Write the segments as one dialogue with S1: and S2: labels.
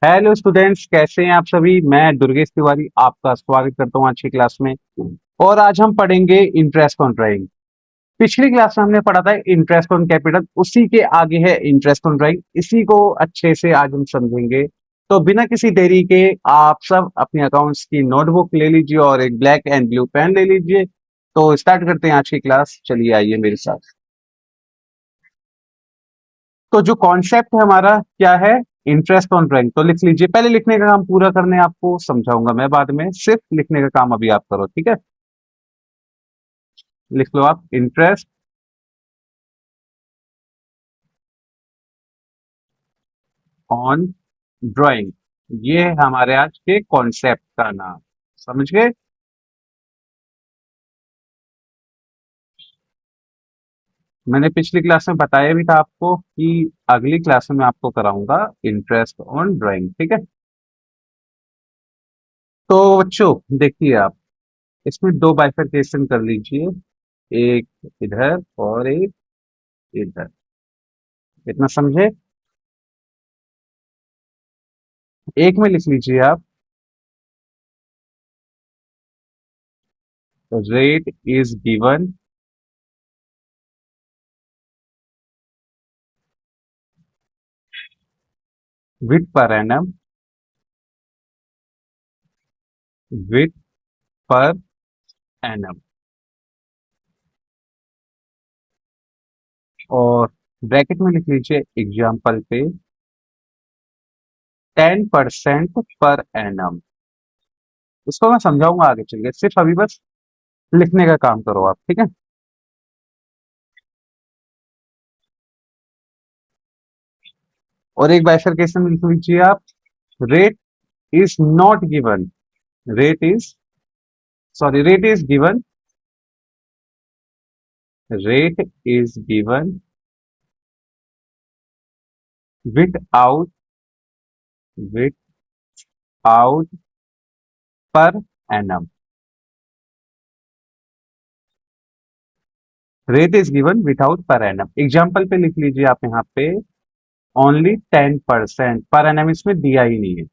S1: Hello students, कैसे हैं आप सभी। मैं दुर्गेश तिवारी आपका स्वागत करता हूं आज की क्लास में। और आज हम पढ़ेंगे इंटरेस्ट ऑन ड्राइंग। पिछली क्लास में हमने पढ़ा था इंटरेस्ट ऑन कैपिटल, उसी के आगे है इंटरेस्ट ऑन ड्राइंग। इसी को अच्छे से आज हम समझेंगे। तो बिना किसी देरी के आप सब अपने अकाउंट्स की नोटबुक ले लीजिए और एक ब्लैक एंड ब्लू पेन ले लीजिए। तो स्टार्ट करते हैं आज की क्लास। चलिए आइए मेरे साथ। तो जो कॉन्सेप्ट है हमारा क्या है? Interest on drawing. तो लिख लीजिए। पहले लिखने का काम पूरा करने आपको समझाऊंगा मैं, बाद में सिर्फ लिखने का काम अभी आप करो, ठीक है। लिख लो आप, इंटरेस्ट ऑन ड्राइंग। ये है हमारे आज के कॉन्सेप्ट का नाम। समझ गए? मैंने पिछली क्लास में बताया भी था आपको कि अगली क्लास में मैं आपको कराऊंगा इंटरेस्ट ऑन ड्राइंग, ठीक है। तो बच्चों देखिए आप, इसमें दो बाइफरकेशन कर लीजिए। एक इधर और एक इधर। इतना समझे? एक में लिख लीजिए आप, rate is given with per annum, with per annum। और ब्रैकेट में लिख लीजिए एग्जाम्पल पे 10% पर एनम। इसको मैं समझाऊंगा आगे चल के, सिर्फ अभी बस लिखने का काम करो आप, ठीक है। और एक बाइफरकेशन में लिख लीजिए आप, rate is not given. Rate is, sorry, rate is given, rate is given with out, with out per annum. Rate is given without per annum. Example पे लिख लीजिए आप यहाँ पे ओनली 10% पर एनम, इसमें दिया ही नहीं है।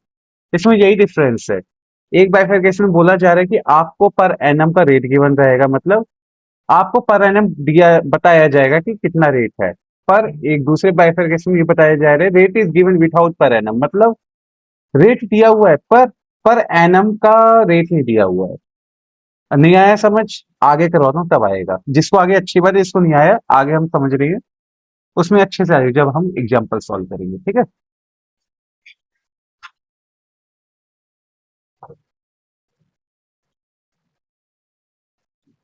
S1: इसमें यही डिफरेंस है। एक बाइफरकेशन में बोला जा रहा है कि आपको पर एनम का रेट गिवन रहेगा, मतलब आपको पर एनम दिया बताया जाएगा कि कितना रेट है। पर एक दूसरे बाइफरकेशन में ये बताया जा रहा है rate is given without per annum, मतलब रेट दिया हुआ है पर एनम का रेट नहीं दिया हुआ है। नहीं आया समझ? आगे करवाता हूँ तब आएगा। जिसको आगे अच्छी बात है, जिसको नहीं आया आगे हम समझ रही है उसमें अच्छे से आएगी जब हम एग्जाम्पल सॉल्व करेंगे, ठीक है।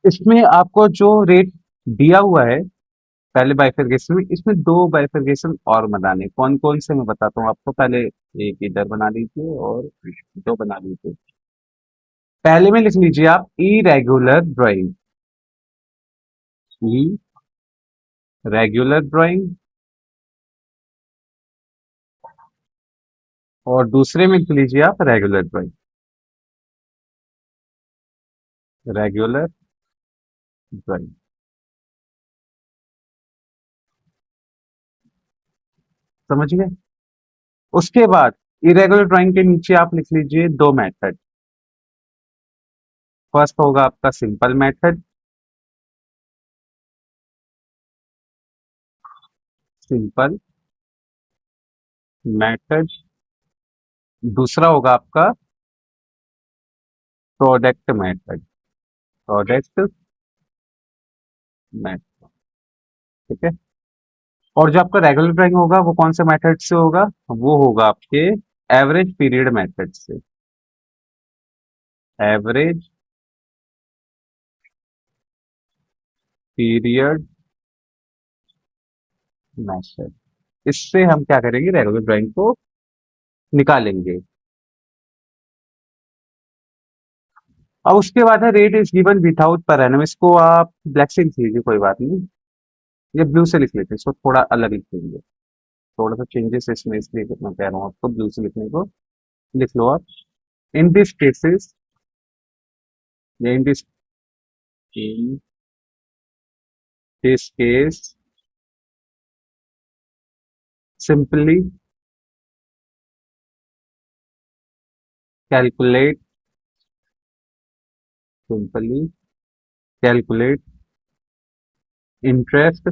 S1: इसमें आपको जो रेट दिया हुआ है पहले बाइफरकेशन में, इसमें दो बाइफरकेशन और बनाने। कौन कौन से मैं बताता हूँ आपको। पहले एक इधर बना लीजिए और दो बना लीजिए। पहले में लिख लीजिए आप इरेगुलर ड्राइंग। ई रेगुलर ड्राइंग। और दूसरे में लिख लीजिए आप रेगुलर ड्राइंग। Regular drawing. समझ गए? उसके बाद इरेगुलर ड्राइंग के नीचे आप लिख लीजिए दो मेथड। फर्स्ट होगा आपका सिंपल मेथड, सिंपल मेथड। दूसरा होगा आपका प्रोडक्ट मेथड, प्रोडक्ट मेथड, ठीक है। और जो आपका रेगुलर ड्राइंग होगा वो कौन से मेथड से होगा? वो होगा आपके एवरेज पीरियड मेथड से। Average period method. इससे हम क्या करेंगे, रेगुलर ड्राइंग को निकालेंगे। अब उसके बाद है rate is given without per annum. इसको आप ब्लैक से लिख लीजिए, कोई बात नहीं। ये ब्लू से लिख लेते हैं, इसको थोड़ा अलग लिख लेंगे। थोड़ा सा चेंजेस इसमें, इसलिए मैं कह रहा हूँ आपको ब्लू से लिखने को। लिख लो आप, in this cases, in this case simply calculate, simply calculate interest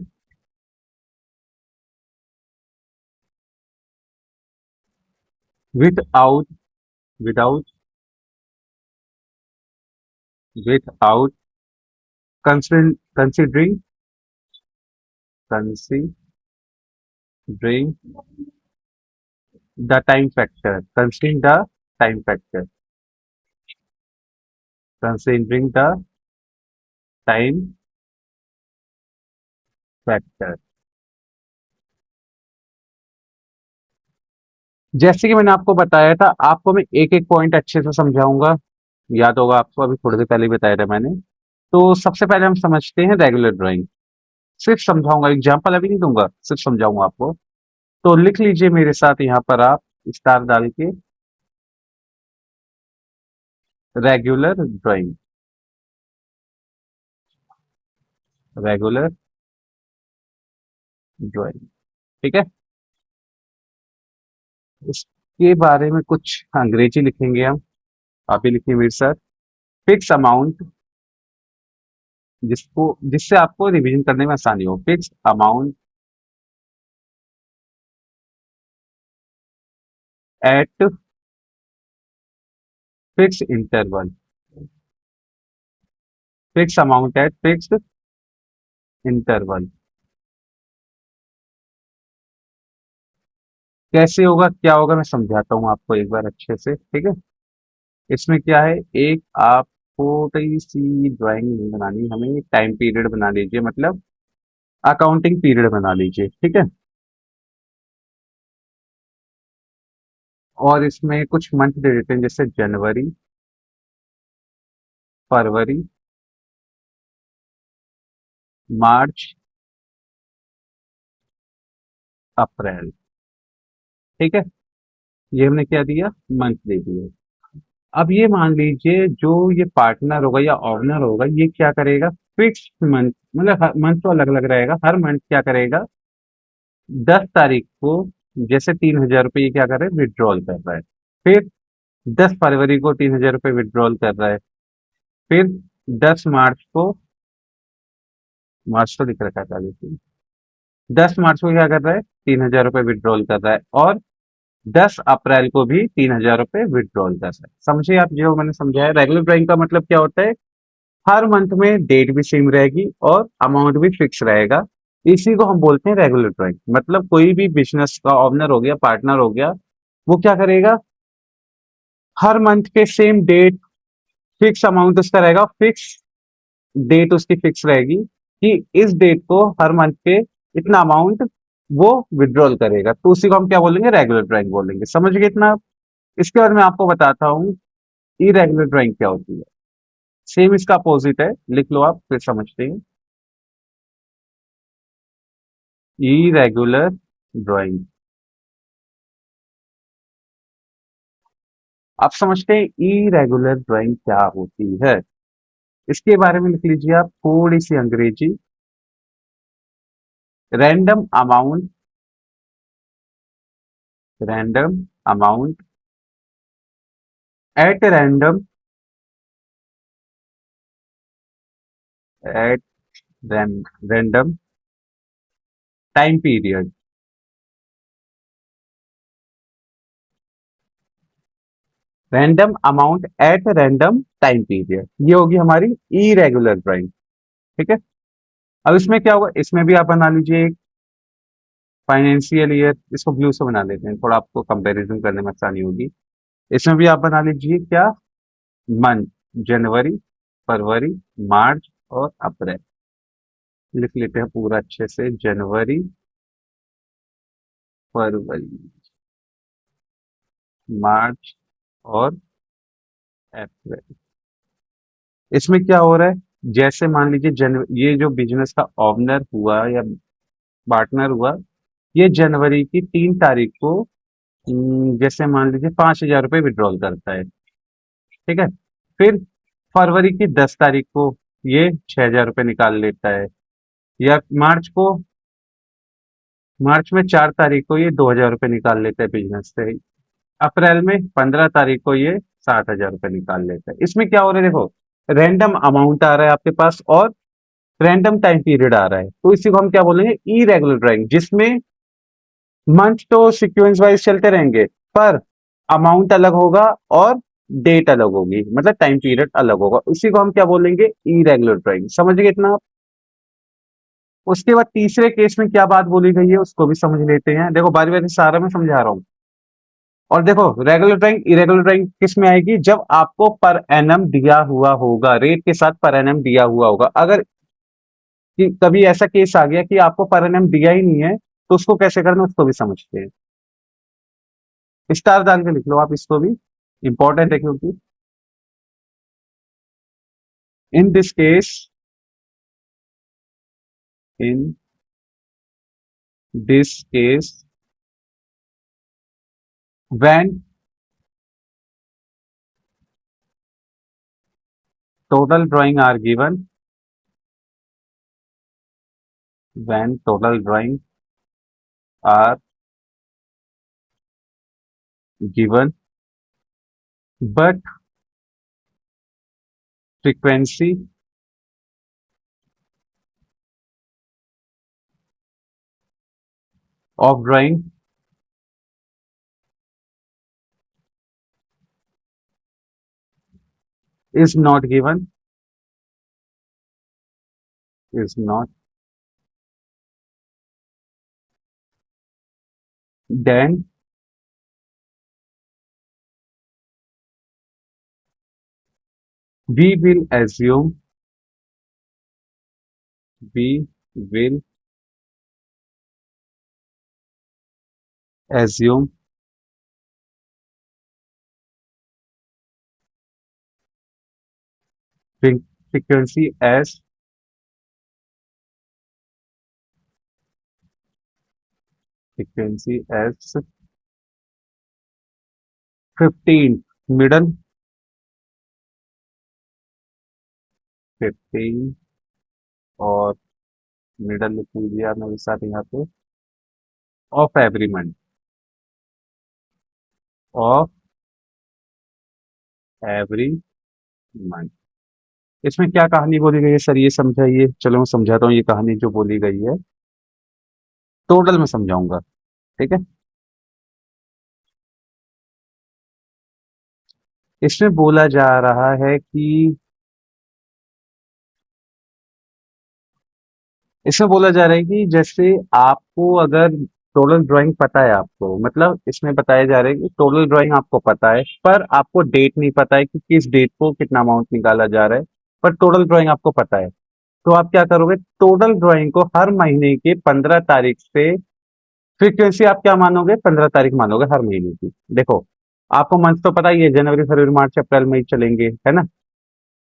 S1: without without without considering considering the time factor, considering the time factor, considering the time factor. जैसे कि मैंने आपको बताया था, आपको मैं एक एक पॉइंट अच्छे से समझाऊंगा। याद होगा आपको, अभी थोड़ी देर पहले ही बताया था मैंने। तो सबसे पहले हम समझते हैं रेगुलर ड्राइंग। सिर्फ समझाऊंगा, एग्जाम्पल अभी नहीं दूंगा, सिर्फ समझाऊंगा आपको। तो लिख लीजिए मेरे साथ यहाँ पर आप, स्टार डाल के, रेगुलर ड्राइंग, रेगुलर ड्राइंग। ठीक है। इसके बारे में कुछ अंग्रेजी लिखेंगे हम, आप भी लिखिए मेरे साथ। फिक्स अमाउंट, जिससे आपको रिवीजन करने में आसानी हो। Fix amount at fix interval, fix amount at fix interval. कैसे होगा, क्या होगा, मैं समझाता हूँ आपको एक बार अच्छे से। ठीक है। इसमें क्या है, एक आप छोटी सी ड्राइंग नहीं बनानी, हमें टाइम पीरियड बना लीजिए, मतलब अकाउंटिंग पीरियड बना लीजिए। ठीक है। और इसमें कुछ मंथ दे देते हैं, जैसे जनवरी, फरवरी, मार्च, अप्रैल। ठीक है। ये हमने क्या दिया, मंथ दे दिए। अब ये मान लीजिए जो ये पार्टनर होगा या ओनर होगा, ये क्या करेगा, फिक्स मंथ, मतलब मंथ तो अलग अलग रहेगा, हर मंथ क्या करेगा, 10 तारीख को, जैसे 3,000 रुपये ये क्या कर रहा है, विड्रॉल कर रहा है। फिर 10 फरवरी को 3,000 रुपये विड्रॉल कर रहा है। फिर 10 मार्च को, मार्च तो लिख रखा है पहले, 10 मार्च को क्या कर रहा है, 3,000 रुपये विड्रॉल कर रहा है। और 10 अप्रैल को भी 3,000 रुपये विड्रॉल कर रहा है। समझे आप जो मैंने समझाया। रेगुलर ड्राइंग का मतलब क्या होता है, हर मंथ में डेट भी सेम रहेगी और अमाउंट भी फिक्स रहेगा। इसी को हम बोलते हैं रेगुलर ड्राइंग। मतलब कोई भी बिजनेस का ओनर हो गया, पार्टनर हो गया, वो क्या करेगा, हर मंथ के सेम डेट, फिक्स अमाउंट उसका रहेगा, फिक्स डेट उसकी फिक्स रहेगी कि इस डेट को हर मंथ के इतना अमाउंट वो विड्रॉल करेगा। तो उसी को हम क्या बोलेंगे, रेगुलर ड्राइंग बोलेंगे। समझ गए इतना। इसके बाद मैं आपको बताता हूँ इरेगुलर ड्राइंग क्या होती है। सेम इसका अपोजिट है, लिख लो आप, फिर समझते हैं। इरेगुलर ड्राइंग, आप समझते हैं इरेगुलर ड्राइंग क्या होती है। इसके बारे में लिख लीजिए आप थोड़ी सी अंग्रेजी। Random amount, random amount at random, at random time period, random amount at random time period, ये होगी हमारी इरेगुलर ड्राइंग। ठीक है। अब इसमें क्या होगा, इसमें भी आप बना लीजिए एक फाइनेंशियल ईयर, इसको ब्लू से बना लेते हैं, थोड़ा आपको कंपैरिजन करने में आसानी होगी। इसमें भी आप बना लीजिए क्या, मंथ, जनवरी, फरवरी, मार्च और अप्रैल। लिख लेते हैं पूरा अच्छे से, जनवरी, फरवरी, मार्च और अप्रैल। इसमें क्या हो रहा है, जैसे मान लीजिए ये जो बिजनेस का ओनर हुआ या पार्टनर हुआ, ये जनवरी की 3 तारीख को जैसे मान लीजिए 5,000 रुपये विड्रॉल करता है। ठीक है। फिर फरवरी की 10 तारीख को ये 6,000 रुपये निकाल लेता है। या मार्च में 4 तारीख को ये 2,000 रुपये निकाल लेता है बिजनेस से। अप्रैल में 15 तारीख को ये 60,000 रुपये निकाल लेते हैं। इसमें क्या हो रहा है देखो, रैंडम अमाउंट आ रहा है आपके पास और रैंडम टाइम पीरियड आ रहा है, तो इसी को हम क्या बोलेंगे, इरेगुलर ड्राइंग, जिसमें मंथ तो सीक्वेंस वाइज चलते रहेंगे, पर अमाउंट अलग होगा और डेट अलग होगी, मतलब टाइम पीरियड अलग होगा, उसी को हम क्या बोलेंगे, इरेगुलर ड्राइंग। समझ गए इतना आप? उसके बाद तीसरे केस में क्या बात बोली गई है उसको भी समझ लेते हैं। देखो बारी बारी सारा मैं समझा रहा हूं। और देखो, रेगुलर ड्राइंग इरेगुलर ड्राइंग किस में आएगी, जब आपको पर एनम दिया हुआ होगा, रेट के साथ पर एनम दिया हुआ होगा। अगर कि कभी ऐसा केस आ गया कि आपको पर एनम दिया ही नहीं है, तो उसको कैसे करना, उसको भी समझते हैं। स्टार डाल के लिख लो आप इसको भी, इंपॉर्टेंट है क्योंकि in this case, in this case when total drawing are given, when total drawing are given but frequency of drawing is not given, is not, then we will assume, we will assume frequency as frequency as 15 middle, 15 और middle लिख लीजिए आप मेरे साथ यहाँ पे, of every month, of every month. इसमें क्या कहानी बोली गई है सर, ये समझाइए। चलो मैं समझाता हूँ, ये कहानी जो बोली गई है टोटल में समझाऊंगा, ठीक है। इसमें बोला जा रहा है कि, इसमें बोला जा रहा है कि जैसे आपको अगर टोटल ड्राइंग पता है, आपको मतलब इसमें बताया जा रहा है कि टोटल ड्राइंग आपको पता है, पर आपको डेट नहीं पता है कि किस डेट को कितना अमाउंट निकाला जा रहा है, पर टोटल ड्राइंग आपको पता है। तो आप क्या करोगे, टोटल ड्राइंग को हर महीने के 15 तारीख से, फ्रीक्वेंसी आप क्या मानोगे, 15 तारीख मानोगे हर महीने की। देखो, आपको मंथ तो पता ही है, जनवरी फरवरी मार्च अप्रैल मई चलेंगे, है ना।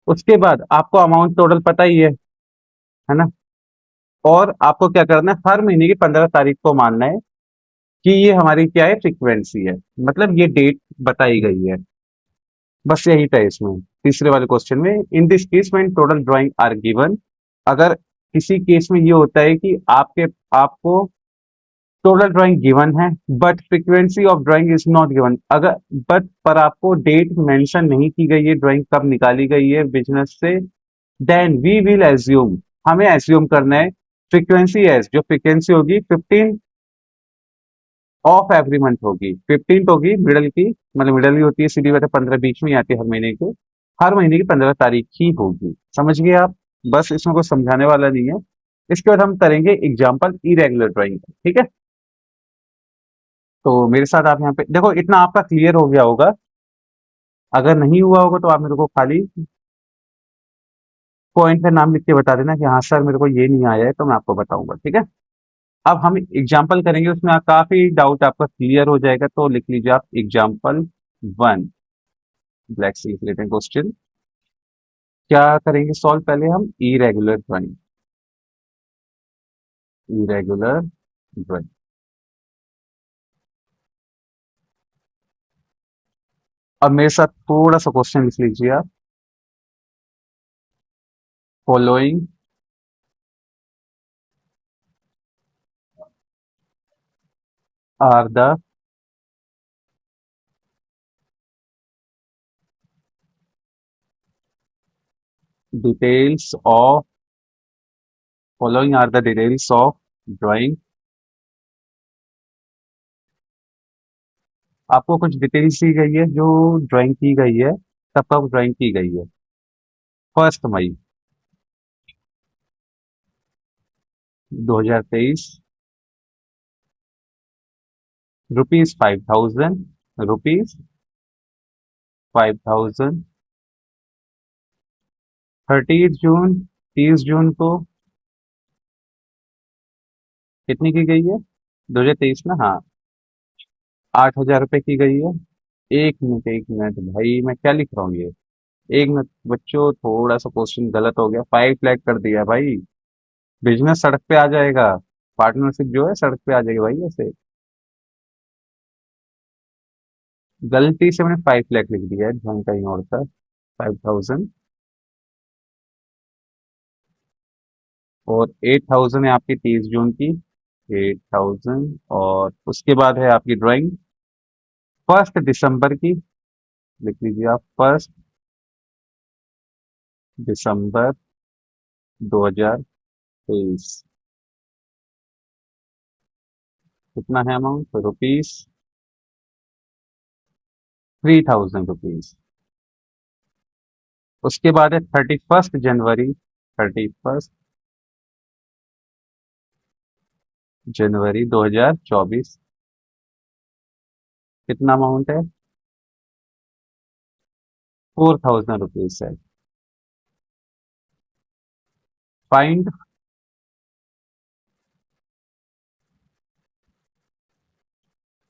S1: उसके बाद आपको अमाउंट टोटल पता ही है ना। और आपको क्या करना है, हर महीने की 15 तारीख को मानना है कि ये हमारी क्या है, फ्रीक्वेंसी है, मतलब ये डेट बताई गई है। बस यही था इसमें तीसरे वाले क्वेश्चन में, in this case when total drawing are given. अगर किसी केस में ये होता है कि आपको टोटल ड्राइंग गिवन है but frequency of drawing is not given, अगर बट पर आपको डेट मेंशन नहीं की गई है, ड्राइंग कब निकाली गई है बिजनेस से, देन वी विल एज्यूम, हमें एज्यूम करना है फ्रीक्वेंसी एज, जो फ्रीक्वेंसी होगी 15 ऑफ एवरी मंथ होगी, 15 होगी मिडल की, मतलब मिडल ही होती है सीधी बात है, 15 बीच में ही आती है हर महीने के, हर महीने की 15 तारीख ही होगी। समझ गए आप? बस इसमें कुछ समझाने वाला नहीं है। इसके बाद हम करेंगे एग्जाम्पल इरेगुलर ड्राइंग, ठीक है। तो मेरे साथ आप यहाँ पे देखो, इतना आपका क्लियर हो गया होगा। अगर नहीं हुआ होगा तो आप मेरे को खाली पॉइंट पे नाम लिख के बता देना कि हाँ सर मेरे को ये नहीं आया है, तो मैं आपको बताऊंगा, ठीक है। अब हम एग्जाम्पल करेंगे, उसमें काफी डाउट आपका क्लियर हो जाएगा, तो लिख लीजिए आप एग्जाम्पल 1, ब्लैक से लिख लेते हैं क्वेश्चन। क्या करेंगे सॉल्व, पहले हम इरेगुलर ड्राइंग, इरेगुलर ड्राइंग। अब मेरे साथ थोड़ा सा क्वेश्चन लिख लीजिए आप, following are the details of following are the details of drawing. आपको कुछ डिटेल्स दी गई है जो ड्राइंग की गई है, तब कब ड्राइंग की गई है। 1 मई 2023। ₹5,000, ₹5,000। 30 जून, 30 जून को कितनी की गई है, 2023 ना, हाँ, ₹8,000 की गई है। 1 मिनट, 1 मिनट भाई, मैं क्या लिख रहा हूँ ये। 1 मिनट बच्चों, थोड़ा सा क्वेश्चन गलत हो गया, 5 लाख कर दिया भाई। बिजनेस सड़क पे आ जाएगा, पार्टनरशिप जो है सड़क पे आ जाएगी भाई ऐसे। गलती से मैंने 5 लाख लिख दिया है, ढंग कहीं और था। 5,000 और 8,000 है आपकी 30 जून की। 8,000 और उसके बाद है आपकी ड्राइंग 1 दिसंबर की। लिख लीजिए आप, 1 दिसंबर 2023। कितना है अमाउंट, तो ₹3,000। उसके बाद है 31 जनवरी, 31 जनवरी 2024। कितना अमाउंट है, ₹4,000 है। Find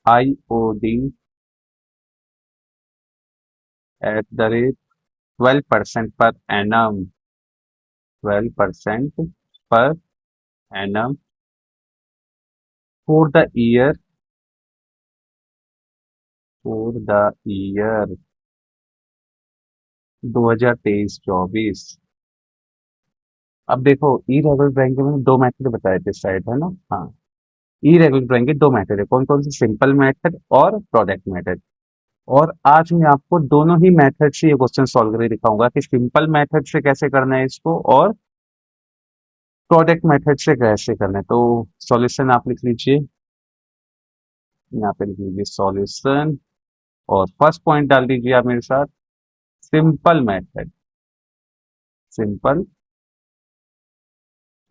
S1: IOD @ 12% per annum, 12% per annum for the year, for the year 2023-24। अब देखो, ई रेगुलर ड्राइंग के मैंने दो मेथड बताए थे शायद, है ना, हाँ। ई रेगुलर ड्राइंग के दो मेथड है, कौन कौन से, सिंपल मेथड और प्रोडक्ट मेथड। और आज मैं आपको दोनों ही मेथड से ये क्वेश्चन सॉल्व करके दिखाऊंगा कि सिंपल मेथड से कैसे करना है इसको, और प्रोडक्ट मेथड से कैसे करना है। तो सॉल्यूशन आप लिख लीजिए, यहाँ पे लिख लीजिए सॉल्यूशन, और फर्स्ट पॉइंट डाल दीजिए आप मेरे साथ, सिंपल मेथड, सिंपल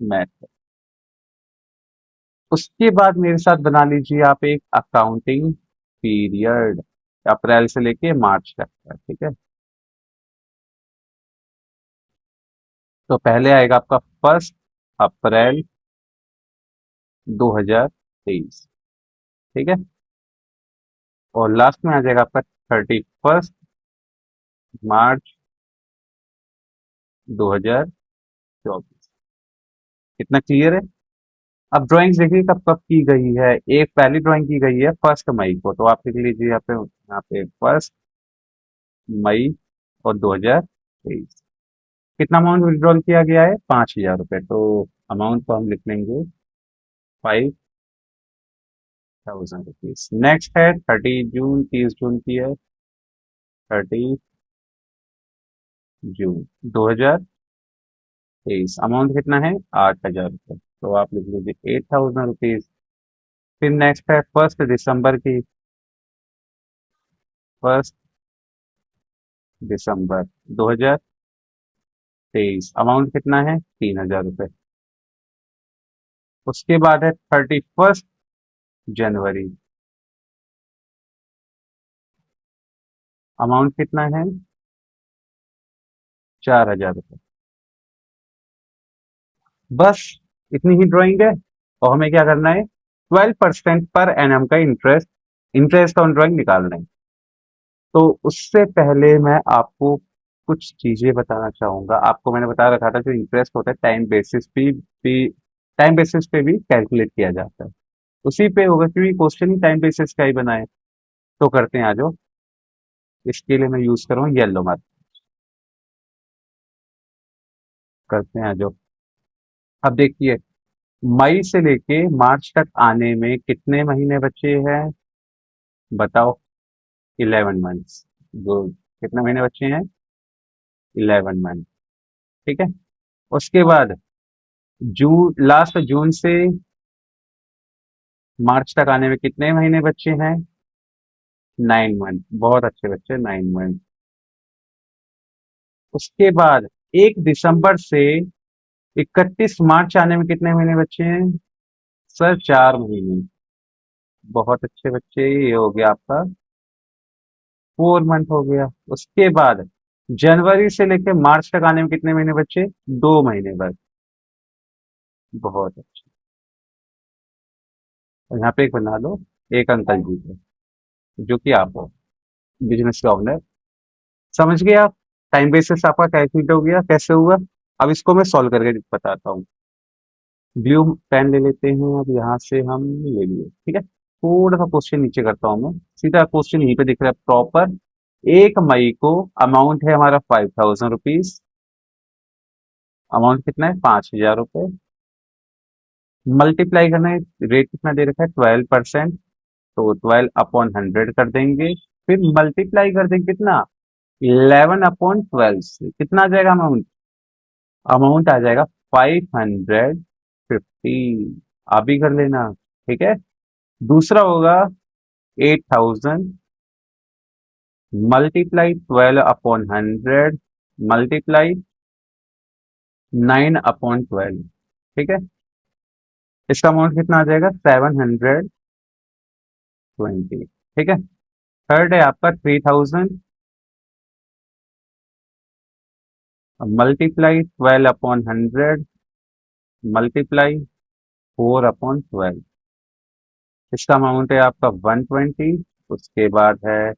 S1: मेथड। उसके बाद मेरे साथ बना लीजिए आप एक अकाउंटिंग पीरियड, अप्रैल से लेके मार्च तक का, ठीक है। तो पहले आएगा आपका 1 अप्रैल 2023, ठीक है। और लास्ट में आ जाएगा आपका 31 मार्च 2024। कितना क्लियर है। अब ड्राइंग्स देखिए कब कब की गई है। एक पहली ड्राइंग की गई है 1 मई को, तो आप लिख लीजिए यहाँ पे 1 मई और 2023। कितना अमाउंट विड्रॉल किया गया है, ₹5,000। तो अमाउंट को हम लिख लेंगे ₹5,000। नेक्स्ट है 30 जून, 30 जून की है, 30 जून 2023। अमाउंट कितना है, ₹8,000। तो आप लिख लीजिए ₹8,000। फिर नेक्स्ट है 1 दिसंबर की, 1 दिसंबर 2023। अमाउंट कितना है, ₹3,000। उसके बाद है 31 जनवरी। अमाउंट कितना है, ₹4,000। बस इतनी ही ड्राइंग है, और हमें क्या करना है, 12% पर एनम का इंटरेस्ट, इंटरेस्ट ऑन ड्राइंग निकालना है। तो उससे पहले मैं आपको कुछ चीजें बताना चाहूंगा। आपको मैंने बता रखा था जो इंटरेस्ट होता है भी टाइम बेसिस पे भी कैलकुलेट किया जाता है, उसी पे होगा, क्योंकि क्वेश्चन ही टाइम बेसिस का ही बना है। तो करते हैं, आ जाओ। इसके लिए मैं यूज करूँ येलो मार्क, करते हैं, आ जाओ। अब देखिए, मई से लेके मार्च तक आने में कितने महीने बचे हैं, बताओ। 11 मंथ्स। गुड। कितने महीने बचे हैं, 11 मंथ। ठीक है। उसके बाद जून, लास्ट जून से मार्च तक आने में कितने महीने बच्चे हैं? 9 मंथ। बहुत अच्छे बच्चे, 9 मंथ। उसके बाद 1 दिसंबर से 31 मार्च आने में कितने महीने बचे हैं? सर 4 महीने। बहुत अच्छे बच्चे, ये हो गया आपका 4 मंथ हो गया। उसके बाद जनवरी से लेकर मार्च तक आने में कितने महीने बचे? 2 महीने बस। बहुत अच्छे। और यहाँ पे एक बना लो, एक अंकल जी को, जो कि आप हो, बिजनेस के ओनर। समझ गए आप? टाइम बेसिस आपका कैलकुलेट हो गया कैसे हुआ। अब इसको मैं सॉल्व करके बताता हूँ। ब्लू पेन ले लेते हैं, अब यहाँ से हम ले लिए, ठीक है। थोड़ा सा क्वेश्चन नीचे करता हूँ मैं, सीधा क्वेश्चन यहीं पे दिख रहा है प्रॉपर। 1 मई को अमाउंट है हमारा 5000 रुपीज। अमाउंट कितना है? 5000 रुपये। मल्टीप्लाई करना है, रेट कितना दे रखा है? 12%। तो 12/100 कर देंगे। फिर मल्टीप्लाई कर देंगे कितना? 11/12 से कितना आ जाएगा अमाउंट? अमाउंट आ जाएगा 550। आप भी कर लेना, ठीक है। दूसरा होगा 8000 मल्टीप्लाई 12/100 मल्टीप्लाई 9/12। ठीक है। इसका अमाउंट कितना आ जाएगा? 720। ठीक है। थर्ड है आपका 3000 मल्टीप्लाई 12/100 मल्टीप्लाई 4/12। इसका अमाउंट है आपका 120। उसके बाद है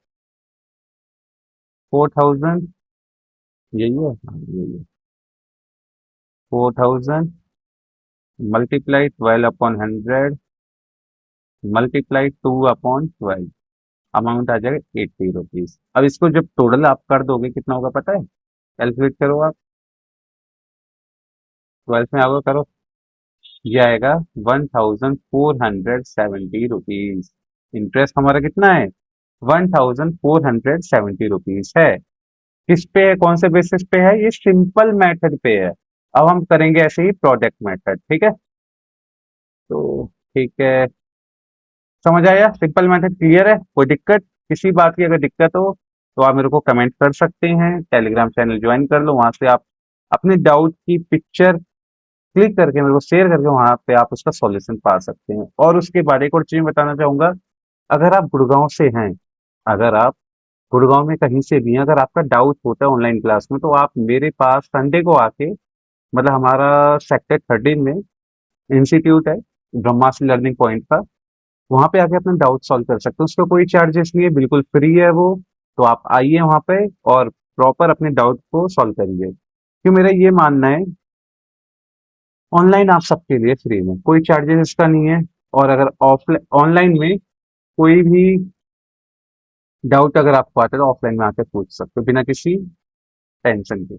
S1: 4000। यही है, हाँ यही है। 4000 मल्टीप्लाई 12/100 मल्टीप्लाई 2/12। अमाउंट आ जाएगा 80 रुपीज। अब इसको जब टोटल आप कर दोगे कितना होगा पता है? कैलकुलेट करो आप, 12 में आओगे करो। ये आएगा 1470 रुपीज। इंटरेस्ट हमारा कितना है? 1470 रुपीज है। किस पे है, कौन से बेसिस पे है? ये सिंपल मेथड पे है। अब हम करेंगे ऐसे ही प्रोडक्ट मेथड, ठीक है। तो ठीक है, समझ आया? सिंपल मेथड क्लियर है? कोई दिक्कत? किसी बात की अगर दिक्कत हो तो आप मेरे को कमेंट कर सकते हैं। टेलीग्राम चैनल ज्वाइन कर लो, वहां से आप अपने डाउट की पिक्चर क्लिक करके मेरे को शेयर करके वहां पे आप उसका सॉल्यूशन पा सकते हैं। और उसके बाद एक और चीज बताना चाहूंगा, अगर आप गुड़गांव से हैं, अगर आप गुड़गांव में कहीं से भी हैं, अगर आपका डाउट होता है ऑनलाइन क्लास में, तो आप मेरे पास संडे को आके, मतलब हमारा सेक्टर 13 में इंस्टीट्यूट है, ब्रह्मास्त्र लर्निंग पॉइंट का, वहाँ पे आके अपना डाउट सॉल्व कर सकते हो। उसका कोई चार्जेस नहीं है, बिल्कुल फ्री है वो। तो आप आइए वहाँ पे और प्रॉपर अपने डाउट को सॉल्व करिए, क्यों मेरा ये मानना है ऑनलाइन आप सबके लिए फ्री में, कोई चार्जेस इसका नहीं है। और अगर ऑफलाइन ऑनलाइन में कोई भी डाउट अगर आपको आता है तो ऑफलाइन में आके पूछ सकते हो बिना किसी टेंशन के।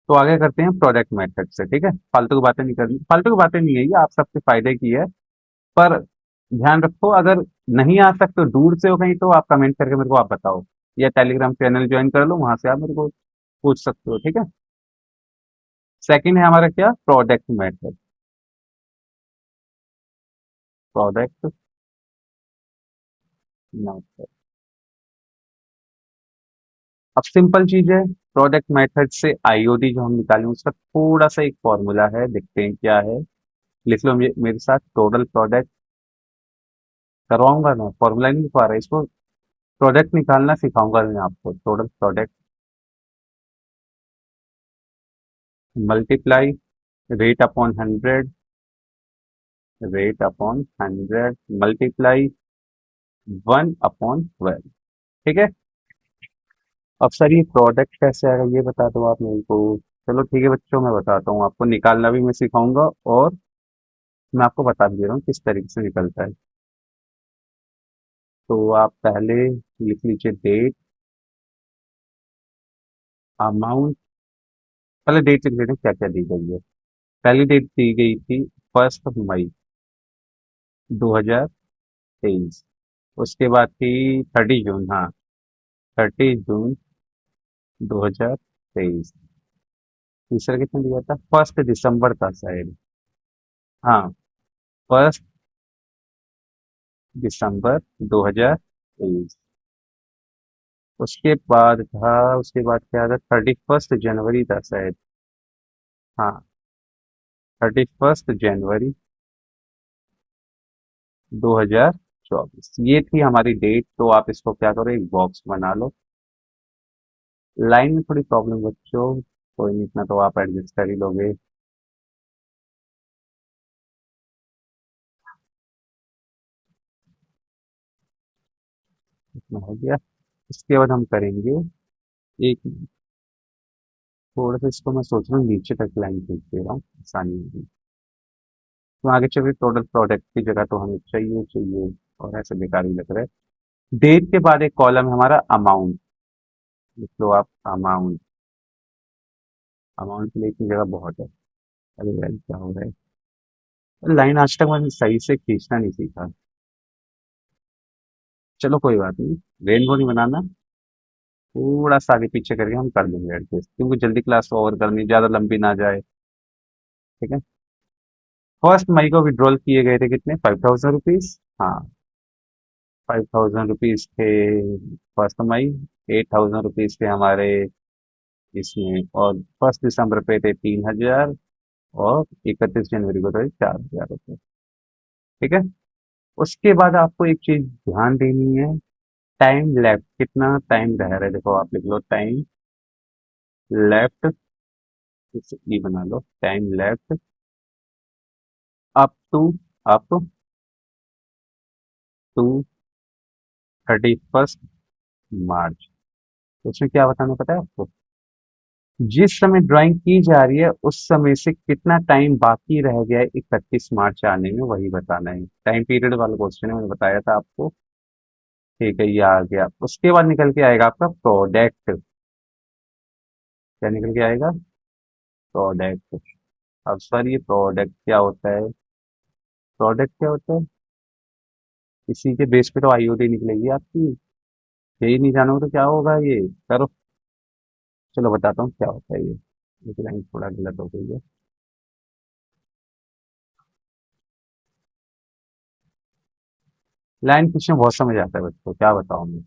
S1: तो आगे करते हैं प्रोडक्ट मेथड से, ठीक है। फालतू की बातें नहीं करनी, फालतू की बातें नहीं है, ये आप सबके फायदे की है। पर ध्यान रखो, अगर नहीं आ सकते हो, दूर से हो कहीं, तो आप कमेंट करके मेरे को आप बताओ, या टेलीग्राम चैनल ज्वाइन कर लो, वहां से आप मेरे को पूछ सकते हो, ठीक है। सेकंड है हमारा क्या? Product method. Product method. अब सिंपल चीज है, प्रोडक्ट मेथड से आईओडी जो हम निकालें उसका थोड़ा सा एक फॉर्मूला है, देखते हैं क्या है। लिख लो मेरे साथ, टोटल प्रोडक्ट। करवाऊंगा ना, फॉर्मूला नहीं लिखवा रहा इसको, प्रोडक्ट निकालना सिखाऊंगा मैं आपको। Total product multiply rate upon 100 rate upon 100 multiply 1/12। ठीक है। अब सर ये प्रोडक्ट कैसे आएगा ये बता दो आप मेरे को। चलो ठीक है बच्चों, मैं बताता हूँ आपको, निकालना भी मैं सिखाऊंगा, और मैं आपको बता भी दे रहा हूँ किस तरीके से निकलता है। तो आप पहले लिख लीजिए डेट, अमाउंट। पहले डेट लिख लेते हैं क्या क्या दी गई है। पहली डेट दी गई थी 1 मई 2023। उसके बाद थी 30 जून, हाँ 30 जून 2023। 2023। तीसरा कितना दिया था? 1 दिसंबर था शायद। हाँ, 1 दिसंबर 2023। उसके बाद क्या था? 31 जनवरी था शायद। हाँ, 31 जनवरी 2024, ये थी हमारी डेट। तो आप इसको क्या करो, एक बॉक्स बना लो। लाइन में थोड़ी प्रॉब्लम बच्चों, कोई नहीं, इतना तो आप एडजस्ट कर ही लोगे। इतना हो गया। इसके बाद हम करेंगे एक, थोड़ा सा इसको मैं सोच रहा हूँ नीचे तक लाइन खींच दे रहा हूँ, आसानी होगी। तो आगे चल के टोटल प्रोडक्ट की जगह तो हमें चाहिए चाहिए, और ऐसे बेकार ही लग रहा है। डेट के बाद एक कॉलम है हमारा अमाउंट। लिख लो आप अमाउंट। अमाउंट के लिए इतनी जगह बहुत है। अरे यार क्या हो रहा है, लाइन आज तक मैंने सही से खींचना नहीं सीखा। चलो कोई बात नहीं, रेनबो नहीं बनाना। थोड़ा सा आगे पीछे करके हम कर देंगे एडजस्ट, क्योंकि जल्दी क्लास ओवर करनी, ज्यादा लंबी ना जाए। ठीक है। 1 मई को विड्रॉल किए गए थे कितने? 5000 रुपीज। हाँ, 5000 रुपीज थे 1 मई। 8000 रुपीज थे हमारे इसमें, और 1 दिसंबर पे थे 3000, और 31 जनवरी को थे 4000 रुपये। ठीक है। उसके बाद आपको एक चीज ध्यान देनी है, टाइम लेफ्ट, कितना टाइम रह रहा है। देखो आप लिख लो टाइम लेफ्ट, ई बना लो, time left up to, up to 31 March. इसमें क्या बताना पता है आपको? जिस समय ड्राइंग की जा रही है उस समय से कितना टाइम बाकी रह गया है 31 मार्च आने में, वही बताना है। टाइम पीरियड वाला क्वेश्चन है, मैंने बताया था आपको। ठीक है, ये आ गया। उसके बाद निकल के आएगा आपका प्रोडक्ट। क्या निकल के आएगा? प्रोडक्ट। अब सर ये प्रोडक्ट क्या होता है? प्रोडक्ट क्या होता है? इसी के बेस पे तो आईओडी निकलेगी आपकी। यही नहीं जानोगे तो क्या होगा ये? करो। चलो बताता हूँ क्या होता है ये। लाइन थोड़ा गलत हो गई है। लाइन खींचने में बहुत समय जाता है बच्चों, क्या बताऊँ मैं।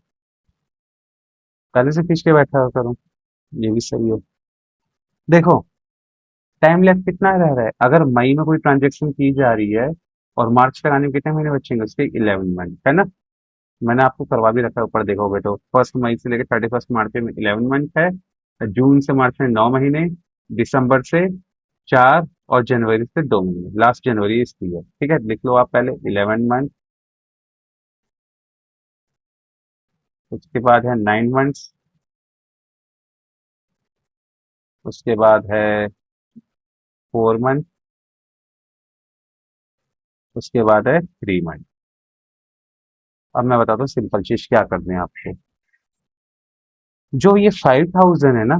S1: पहले से खींच के बैठा करूँ, ये भी सही है। देखो, टाइम लेफ्ट कितना रह रहा है? अगर मई में कोई ट्रांजेक्शन की जा रही है और मार्च तक आने में कितने महीने बचेंगे उसके? 11 मंथ, है ना। मैंने आपको करवा भी रखा है, ऊपर देखोगे तो 1 मई से लेकर 31 मार्च में 11 मंथ है। जून से मार्च में 9 महीने, दिसंबर से 4, और जनवरी से 2 महीने, लास्ट जनवरी इसकी है। ठीक है, लिख लो आप पहले 11 मंथ। उसके बाद है 9 मंथ्स। उसके बाद है 4 मंथ। उसके बाद है 3 मंथ। अब मैं बताता हूँ सिंपल चीज क्या करनी है आपको। जो ये 5000 है ना,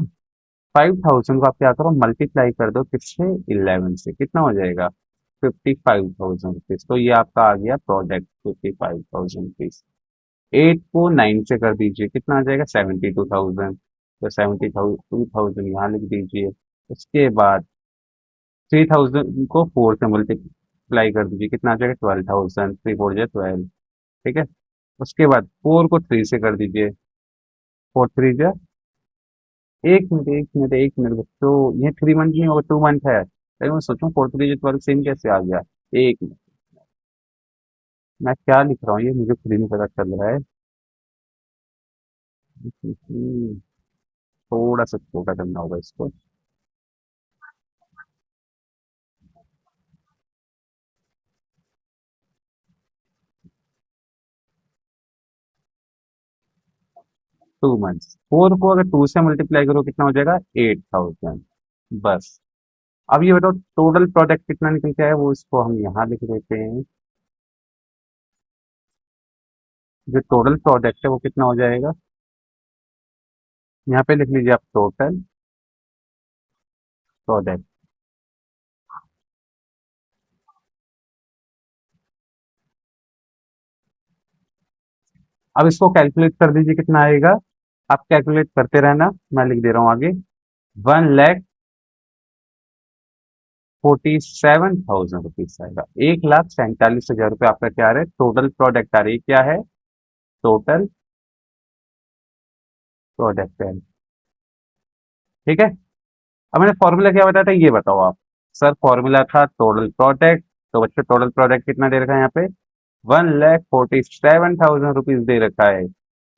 S1: 5000 को आप क्या करो, मल्टीप्लाई कर दो किससे? 11 से। कितना हो जाएगा? 55,000 रुपीज। तो ये आपका आ गया प्रोडक्ट, 55,000 रुपीज। 8 को 9 से कर दीजिए, कितना आ जाएगा? 72,000। तो 72,000 यहाँ लिख दीजिए। उसके बाद 3000 को 4 से मल्टीप्लाई कर दीजिए, कितना आ जाएगा? 12,000। 3 4 जा 12। ठीक है। उसके बाद 4 को 3 से कर दीजिए, 4 3 जा। एक मिनट बच्चों, ये 3 मंथ नहीं होगा, 2 मंथ है। अरे मैं सोचूं 4 3 12 सेम कैसे आ गया। एक मिनट, मैं क्या लिख रहा हूँ ये मुझे खुद ही नहीं पता चल रहा है। थोड़ा सा छोटा करना होगा इसको। 2 मंथ्स, 4 को अगर 2 से मल्टीप्लाई करो कितना हो जाएगा? 8,000। बस। अब ये बताओ टोटल प्रोडक्ट कितना निकल के आया, वो इसको हम यहाँ लिख देते हैं। जो टोटल प्रोडक्ट है वो कितना हो जाएगा? यहाँ पे लिख लीजिए आप टोटल प्रोडक्ट। अब इसको कैलकुलेट कर दीजिए कितना आएगा। आप कैलकुलेट करते रहना, मैं लिख दे रहा हूँ आगे। 1,47,000 रुपीज आएगा। 1,47,000 रुपये आपका क्या आ रहा है, टोटल प्रोडक्ट आ रही है, क्या है, टोटल प्रोडक्ट है। ठीक है। अब मैंने फॉर्मूला क्या बताया था ये बताओ आप। सर फॉर्मूला था टोटल प्रोडक्ट, तो बच्चों टोटल प्रोडक्ट कितना दे रखा है यहाँ पे, 1,47,000 रुपीज दे रखा है।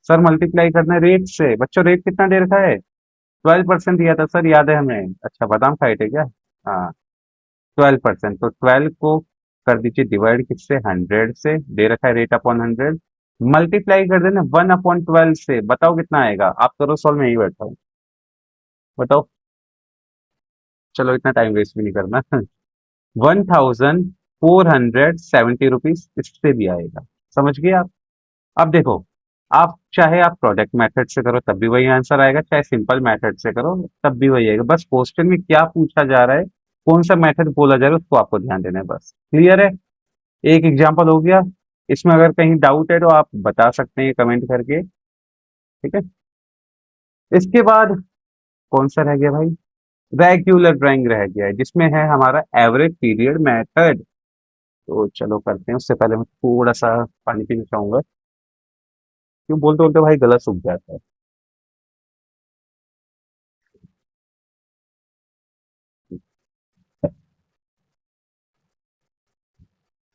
S1: सर मल्टीप्लाई करना है रेट से, बच्चों रेट कितना दे रखा है, 12% दिया था सर, याद है हमें। अच्छा बादाम खाए थे क्या। हाँ 12%, तो 12 को कर दीजिए डिवाइड किससे, 100 से, दे रखा है रेट अपॉन 100, मल्टीप्लाई कर देना 1/12 से, बताओ कितना आएगा, आप करो सॉल्व, में ही बैठा हूँ, बताओ। चलो इतना टाइम वेस्ट भी नहीं करना। 1,470 रुपीज इससे भी आएगा, समझ गए आप। अब देखो, आप चाहे आप प्रोडक्ट मेथड से करो तब भी वही आंसर आएगा, चाहे सिंपल मेथड से करो तब भी वही आएगा, बस क्वेश्चन में क्या पूछा जा रहा है, कौन सा मेथड बोला जा रहा है उसको आपको ध्यान देना है, बस क्लियर है। एक एग्जांपल हो गया, इसमें अगर कहीं डाउट है तो आप बता सकते हैं कमेंट करके। ठीक है। इसके बाद कौन सा रह गया भाई, रेगुलर ड्राइंग रह गया है, जिसमें है हमारा एवरेज पीरियड मेथड। तो चलो करते हैं, उससे पहले मैं थोड़ा सा पानी पीना चाहूंगा, क्यों बोलते बोलते भाई गला सूख जाता है।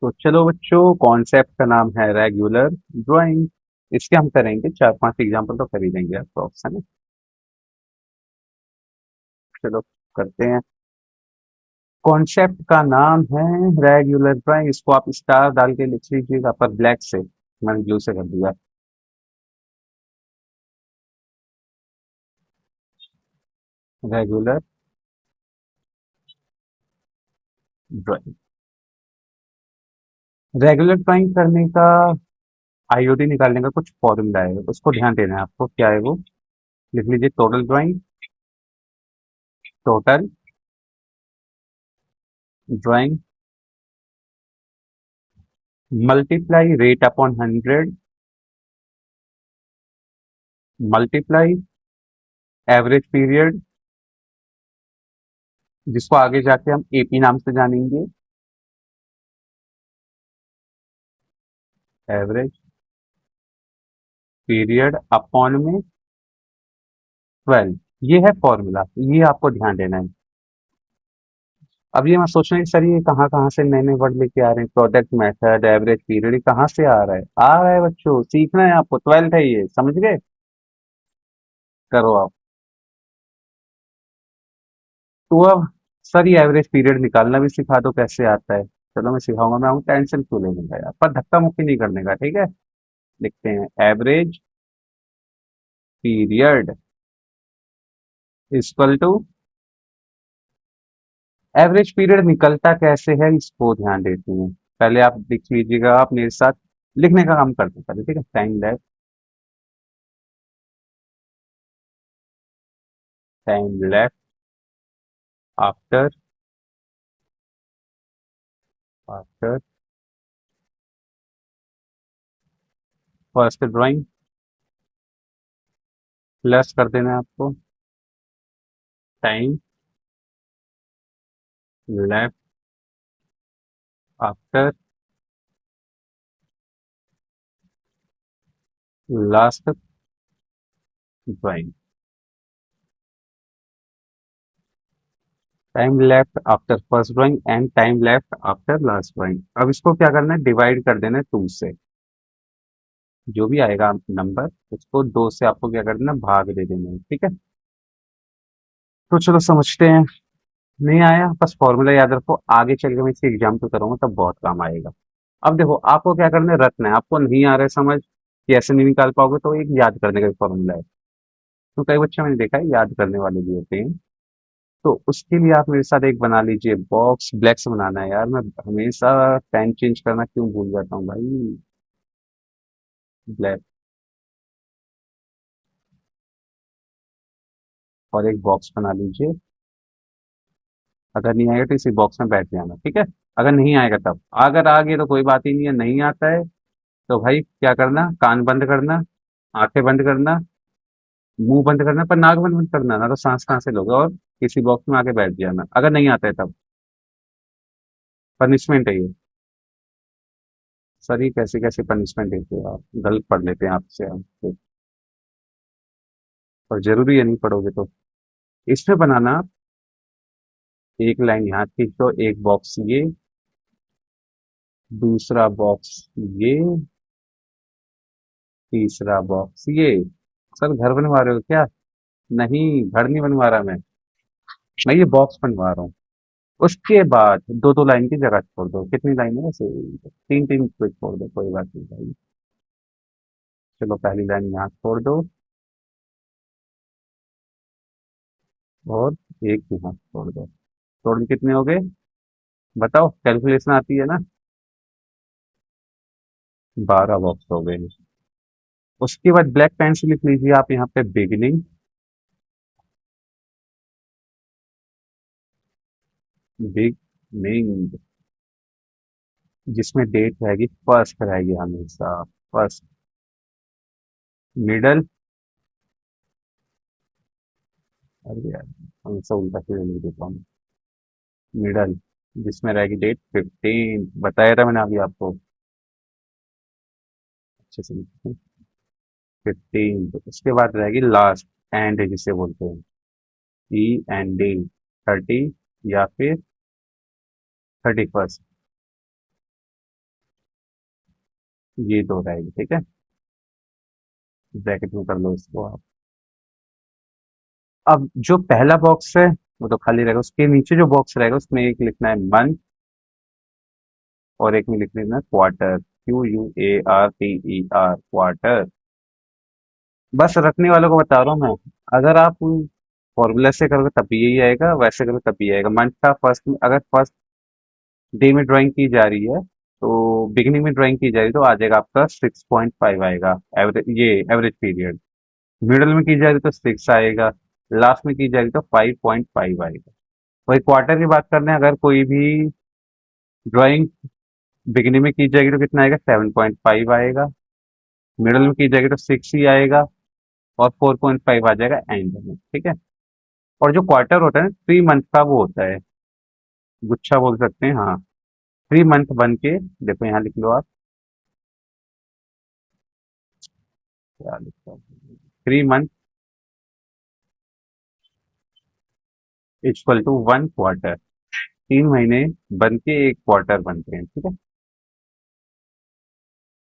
S1: तो चलो बच्चों, कॉन्सेप्ट का नाम है रेगुलर ड्राइंग, इसके हम करेंगे 4-5 एग्जाम्पल तो कर ही देंगे अप्रोक्स, है ना। चलो करते हैं। कॉन्सेप्ट का नाम है रेगुलर ड्राइंग, इसको आप स्टार डाल के लिख लीजिएगा, पर ब्लैक से, मैंने ब्लू से कर दिया। रेगुलर ड्राइंग, रेगुलर ड्राइंग करने का, आईओडी निकालने का कुछ फॉर्मूला है, उसको ध्यान देना है आपको, क्या है वो, लिख लीजिए, total drawing, total drawing multiply rate upon 100, multiply average period, जिसको आगे जाके हम एपी नाम से जानेंगे, एवरेज पीरियड अपॉन में 12, ये है फॉर्मूला, ये आपको ध्यान देना है। अब ये मैं सोच रहा हूँ सर ये कहाँ कहाँ से नए नए वर्ड लेके आ रहे हैं, प्रोडक्ट मेथड, एवरेज पीरियड, ये कहाँ से आ रहा है बच्चों, सीखना है आपको, 12th है ये, समझ गए। करो आप। तो अब सर ये एवरेज पीरियड निकालना भी सिखा दो कैसे आता है, चलो मैं सिखाऊंगा, मैं हूँ, टेंशन क्यों लेने का यार, पर धक्का मुक्की नहीं करने का, ठीक है। लिखते हैं average period equal to, average period निकलता कैसे है इसको ध्यान देते हैं, पहले आप लिख लीजिएगा, आप मेरे साथ लिखने का काम करते हैं पहले, ठीक है, time left after, after first drawing, plus कर देना है आपको, time left after last drawing, time left after first drawing and time left after last drawing. अब इसको क्या करना है, डिवाइड कर देना है 2 से, जो भी आएगा नंबर उसको 2 से आपको क्या कर देना है, भाग दे देना है, ठीक है। तो चलो समझते हैं। नहीं आया बस फॉर्मूला याद रखो, आगे चल के मैं इसकी एग्जाम्पल करूंगा तब बहुत काम आएगा। अब देखो आपको क्या करना है, रटना है, आपको नहीं आ रहा है समझ कि ऐसे नहीं निकाल पाओगे, तो एक याद करने का फॉर्मूला है, तो कई बच्चे मैंने देखा है याद करने वाले भी होते हैं। तो उसके लिए आप मेरे साथ एक बना लीजिए बॉक्स, ब्लैक से बनाना है यार, मैं हमेशा पेन चेंज करना क्यों भूल जाता हूँ भाई। ब्लैक, और एक बॉक्स बना लीजिए, अगर नहीं आएगा तो इसी बॉक्स में बैठ जाना, ठीक है। अगर नहीं आएगा तब, अगर आ गया तो कोई बात ही नहीं है, नहीं आता है तो भाई क्या करना, कान बंद करना, आंखें बंद करना, मुंह बंद करना पर नाक बंद मत करना, ना तो सांस कहाँ से लोगे, और किसी बॉक्स में आके बैठ जाना अगर नहीं आता है तब। पनिशमेंट है ये। सर ये कैसे कैसे पनिशमेंट देते हो आप, गलत पढ़ लेते हैं आपसे आप। और जरूरी है नहीं पढ़ोगे तो। इसमें बनाना, एक लाइन यहाँ खींचो, एक बॉक्स ये, दूसरा बॉक्स ये, तीसरा बॉक्स ये। सर घर बनवा रहे हो क्या? नहीं, घर नहीं बनवा रहा मैं ये बॉक्स बनवा रहा हूँ। उसके बाद दो दो लाइन की जगह छोड़ दो, कितनी लाइन है वैसे? तीन तीन पे छोड़ दो, कोई बात नहीं भाई। चलो पहली लाइन यहाँ छोड़ दो, और एक यहाँ छोड़ दो। छोड़ के कितने हो गए? बताओ, कैलकुलेशन आती है ना? 12 बॉक्स हो गए। उसके बाद ब्लैक पेन से लिख लीजिए आप यहाँ पे बिगिनिंग। बिगनिंग, जिसमें डेट रहेगी फर्स्ट रहेगी हमेशा, फर्स्ट। मिडल, अरे यार हमेशा उल्टा सीधा लिख देता हूँ। मिडल, जिसमें रहेगी डेट 15, बताया था मैंने अभी आपको, अच्छे से लिखते 15। उसके बाद रहेगी लास्ट, एंड जिसे बोलते हैं, ई एंड डी, 30 या फिर 31st, ये दो रहेगी, ठीक है। ब्रैकेट में कर लो इसको आप। अब जो पहला बॉक्स है वो तो खाली रहेगा, उसके नीचे जो बॉक्स रहेगा उसमें एक लिखना है मंथ, और एक में लिख लेना है क्वार्टर, QUARTER, क्वार्टर। बस रखने वालों को बता रहा हूँ मैं, अगर आप फॉर्मूला से करोगे तब भी यही आएगा, वैसे करोगे तब भी आएगा। मंथ का फर्स्ट, अगर फर्स्ट डे में ड्राइंग की जा रही है तो बिगिनिंग में ड्राइंग की जा रही है तो आ जाएगा आपका 6.5 आएगा एवरेज, ये एवरेज पीरियड। मिडल में की जा रही तो 6 आएगा, लास्ट में की जा रही तो 5.5 आएगा। वही क्वार्टर की बात करने अगर कोई भी ड्राइंग बिगिनिंग में की जाएगी तो कितना आएगा? 7.5 आएगा, मिडल में की जाएगी तो 6 ही आएगा, और 4.5 आ जाएगा एंड में, ठीक है। और जो क्वार्टर होता है ना, 3 मंथ का वो होता है, गुच्छा बोल सकते हैं, हाँ। 3 मंथ बन के, देखो यहाँ लिख लो आप, क्या लिखता हूँ, 3 मंथ इक्वल टू 1 क्वार्टर। 3 महीने बन के एक क्वार्टर बनते हैं, ठीक है।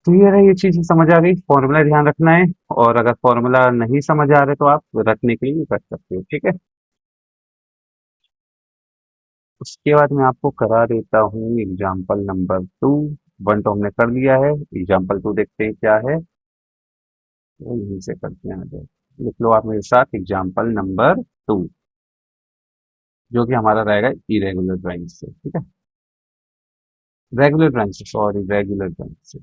S1: क्लियर है, ये चीज समझ आ गई, फॉर्मूला ध्यान रखना है। और अगर फॉर्मूला नहीं समझ आ रहे तो आप रखने के लिए भी कर सकते हो, ठीक है। उसके बाद मैं आपको करा देता हूँ एग्जाम्पल नंबर 2। वन तो हमने कर लिया है, एग्जाम्पल 2 देखते हैं क्या है, तो यहीं से करते हैं आगे। लिख लो आप मेरे साथ एग्जाम्पल नंबर 2, जो कि हमारा रहेगा इरेगुलर ड्राइंग से, ठीक है। रेगुलर ड्राइंग से, सॉरी, रेगुलर ड्राइंग से।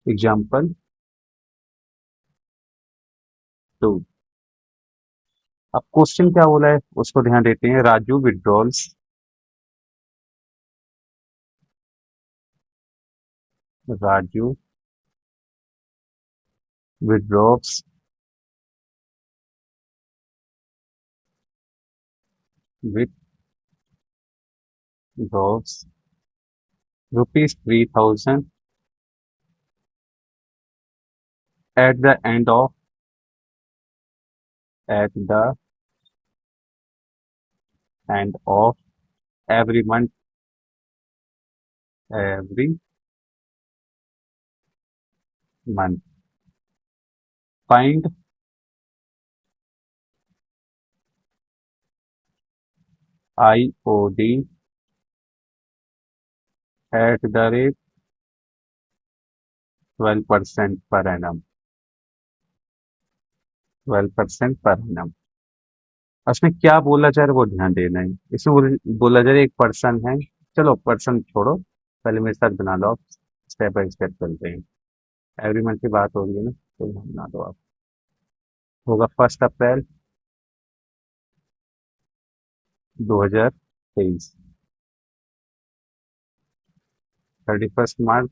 S1: एग्जाम्पल 2। अब क्वेश्चन क्या बोला है उसको ध्यान देते हैं। Raju withdrawals, Raju withdraws withdraws rupees 3,000 at the at the end of every month. Find IOD at the rate 12% per annum, 12% per annum। उसमें क्या बोला जा रहा है वो ध्यान देना है। इसमें बोला जा रहा है एक पर्सन है, चलो पर्सन छोड़ो, पहले मेरे साथ बना लो आप, स्टेप बाय स्टेप चलते हैं। एवरी मंथ की बात हो रही है ना, तो यहाँ बना दो आप। होगा 1 अप्रैल 2023, 31 मार्च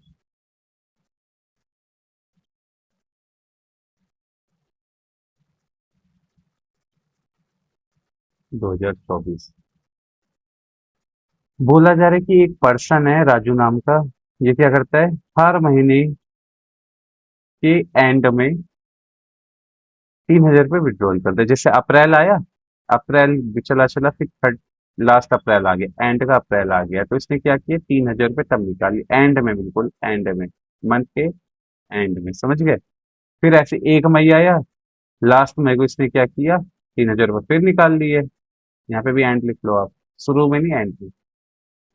S1: 2024। बोला जा रहा है कि एक पर्सन है राजू नाम का, ये क्या करता है, हर महीने के एंड में 3,000 रुपये विड्रॉल करता है। जैसे अप्रैल आया, अप्रैल भी चला चला, फिर थर्ड, लास्ट अप्रैल आ गया, एंड का अप्रैल आ गया, तो इसने क्या किया, 3,000 रुपये तब निकाली एंड में, बिल्कुल एंड में, मंथ के एंड में, समझ गए। फिर ऐसे 1 मई आया, लास्ट मई को इसने क्या किया, 3,000 रुपये फिर निकाल लिए। यहाँ पे भी एंड लिख लो आप, शुरू में नहीं एंड में।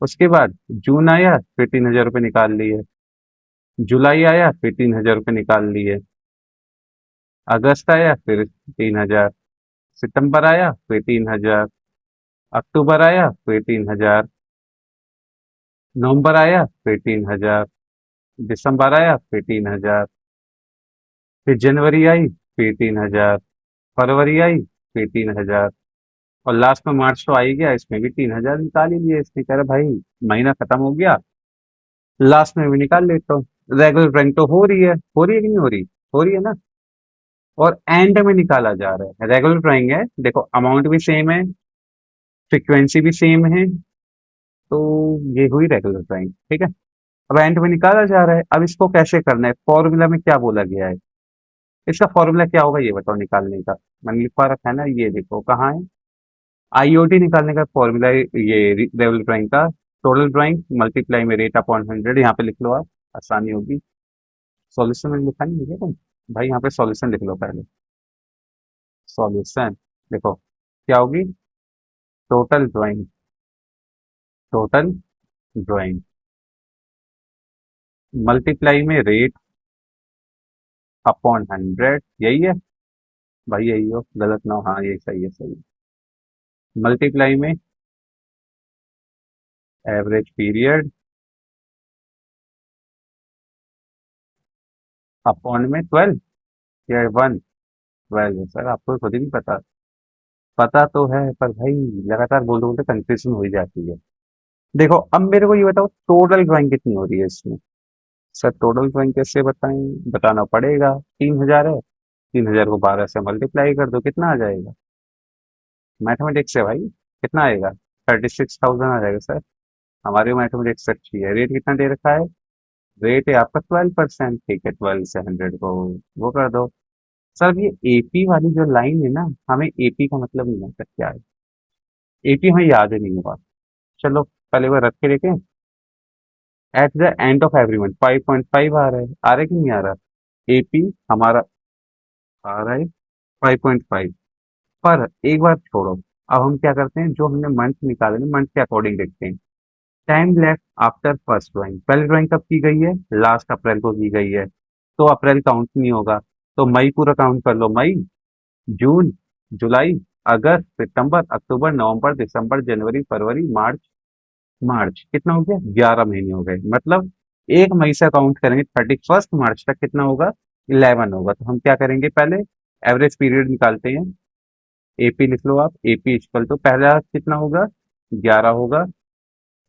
S1: उसके बाद जून आया, फिर 3,000 रुपये निकाल लिए। जुलाई आया, फिर 3,000 रुपये निकाल लिए। अगस्त आया, फिर 3,000। सितंबर आया, फिर 3,000। अक्टूबर आया, फिर 3,000। नवंबर आया, फिर 3,000। दिसंबर आया, फिर 3,000। फिर जनवरी आई, फिर 3,000। फरवरी आई, फिर 3,000। और लास्ट में मार्च तो आ ही गया, इसमें भी 3,000 निकाल ही लिए। इसने कह रहा भाई, महीना खत्म हो गया, लास्ट में भी निकाल लेता हूँ। रेगुलर ड्राइंग तो हो रही है कि नहीं हो रही, हो रही है ना। और एंड में निकाला जा रहा है, रेगुलर ड्राइंग है, देखो अमाउंट भी सेम है, फ्रीक्वेंसी भी सेम है, तो ये हुई रेगुलर ड्राइंग, ठीक है। अब एंड में निकाला जा रहा है, अब इसको कैसे करना है, फॉर्मूला में क्या बोला गया है, इसका फॉर्मूला क्या होगा ये बताओ निकालने का। मैंने लिखवा रखा है ना, ये देखो कहाँ है। आईओटी निकालने का फॉर्मूला, ये रेगुलर ड्राइंग का, टोटल ड्राइंग मल्टीप्लाई में रेट अपॉन 100, यहाँ पे लिख लो आप, आसानी होगी। सॉल्यूशन में लिखा नहीं है तुम, भाई यहाँ पे सॉल्यूशन लिख लो पहले। सॉल्यूशन देखो क्या होगी, total drawing, total drawing multiply में रेट अपॉन 100, यही है भाई, यही हो, गलत ना हो, हाँ ये सही है, सही है। मल्टीप्लाई में एवरेज पीरियड अपॉन में 12 या 1, 12 है सर, आपको खुद ही नहीं पता। पता तो है पर भाई लगातार बोलते बोलते कंफ्यूजन हो ही जाती है। देखो अब मेरे को ये बताओ, टोटल ड्राइंग कितनी हो रही है इसमें। सर टोटल ड्राइंग कैसे बताएं, बताना पड़ेगा, 3,000 है, 3,000 को 12 से मल्टीप्लाई कर दो, कितना आ जाएगा। मैथमेटिक्स है भाई, कितना आएगा, 36,000 आ जाएगा सर। हमारी मैथमेटिक्स अच्छी है। रेट कितना दे रखा है, रेट है आपका 12%, ठीक है, 12 से 100 को वो कर दो। सर अब ये एपी वाली जो लाइन है ना, हमें एपी का मतलब नहीं आता क्या है, एपी हमें याद ही नहीं हुआ। चलो पहले वो रख के देखें। At the end of every month 5.5 आ रहा है कि नहीं आ रहा, एपी हमारा आ रहा है 5.5। पर एक बार छोड़ो, अब हम क्या करते हैं, जो हमने मंथ निकाले ना, मंथ के अकॉर्डिंग देखते हैं। Time left after first drawing, पहली ड्राइंग कब की गई है, लास्ट अप्रैल को की गई है, तो अप्रैल काउंट नहीं होगा। तो मई पूरा काउंट कर लो, मई, जून, जुलाई, अगस्त, सितंबर, अक्टूबर, नवंबर, दिसंबर, जनवरी, फरवरी, मार्च। मार्च कितना हो गया, 11 महीने हो गए, मतलब 1 मई से काउंट करेंगे 31 मार्च तक, कितना होगा, 11 होगा। तो हम क्या करेंगे, पहले एवरेज पीरियड निकालते हैं। एपी लिख लो आप, एपी इक्वल तो पहला कितना होगा, 11 होगा।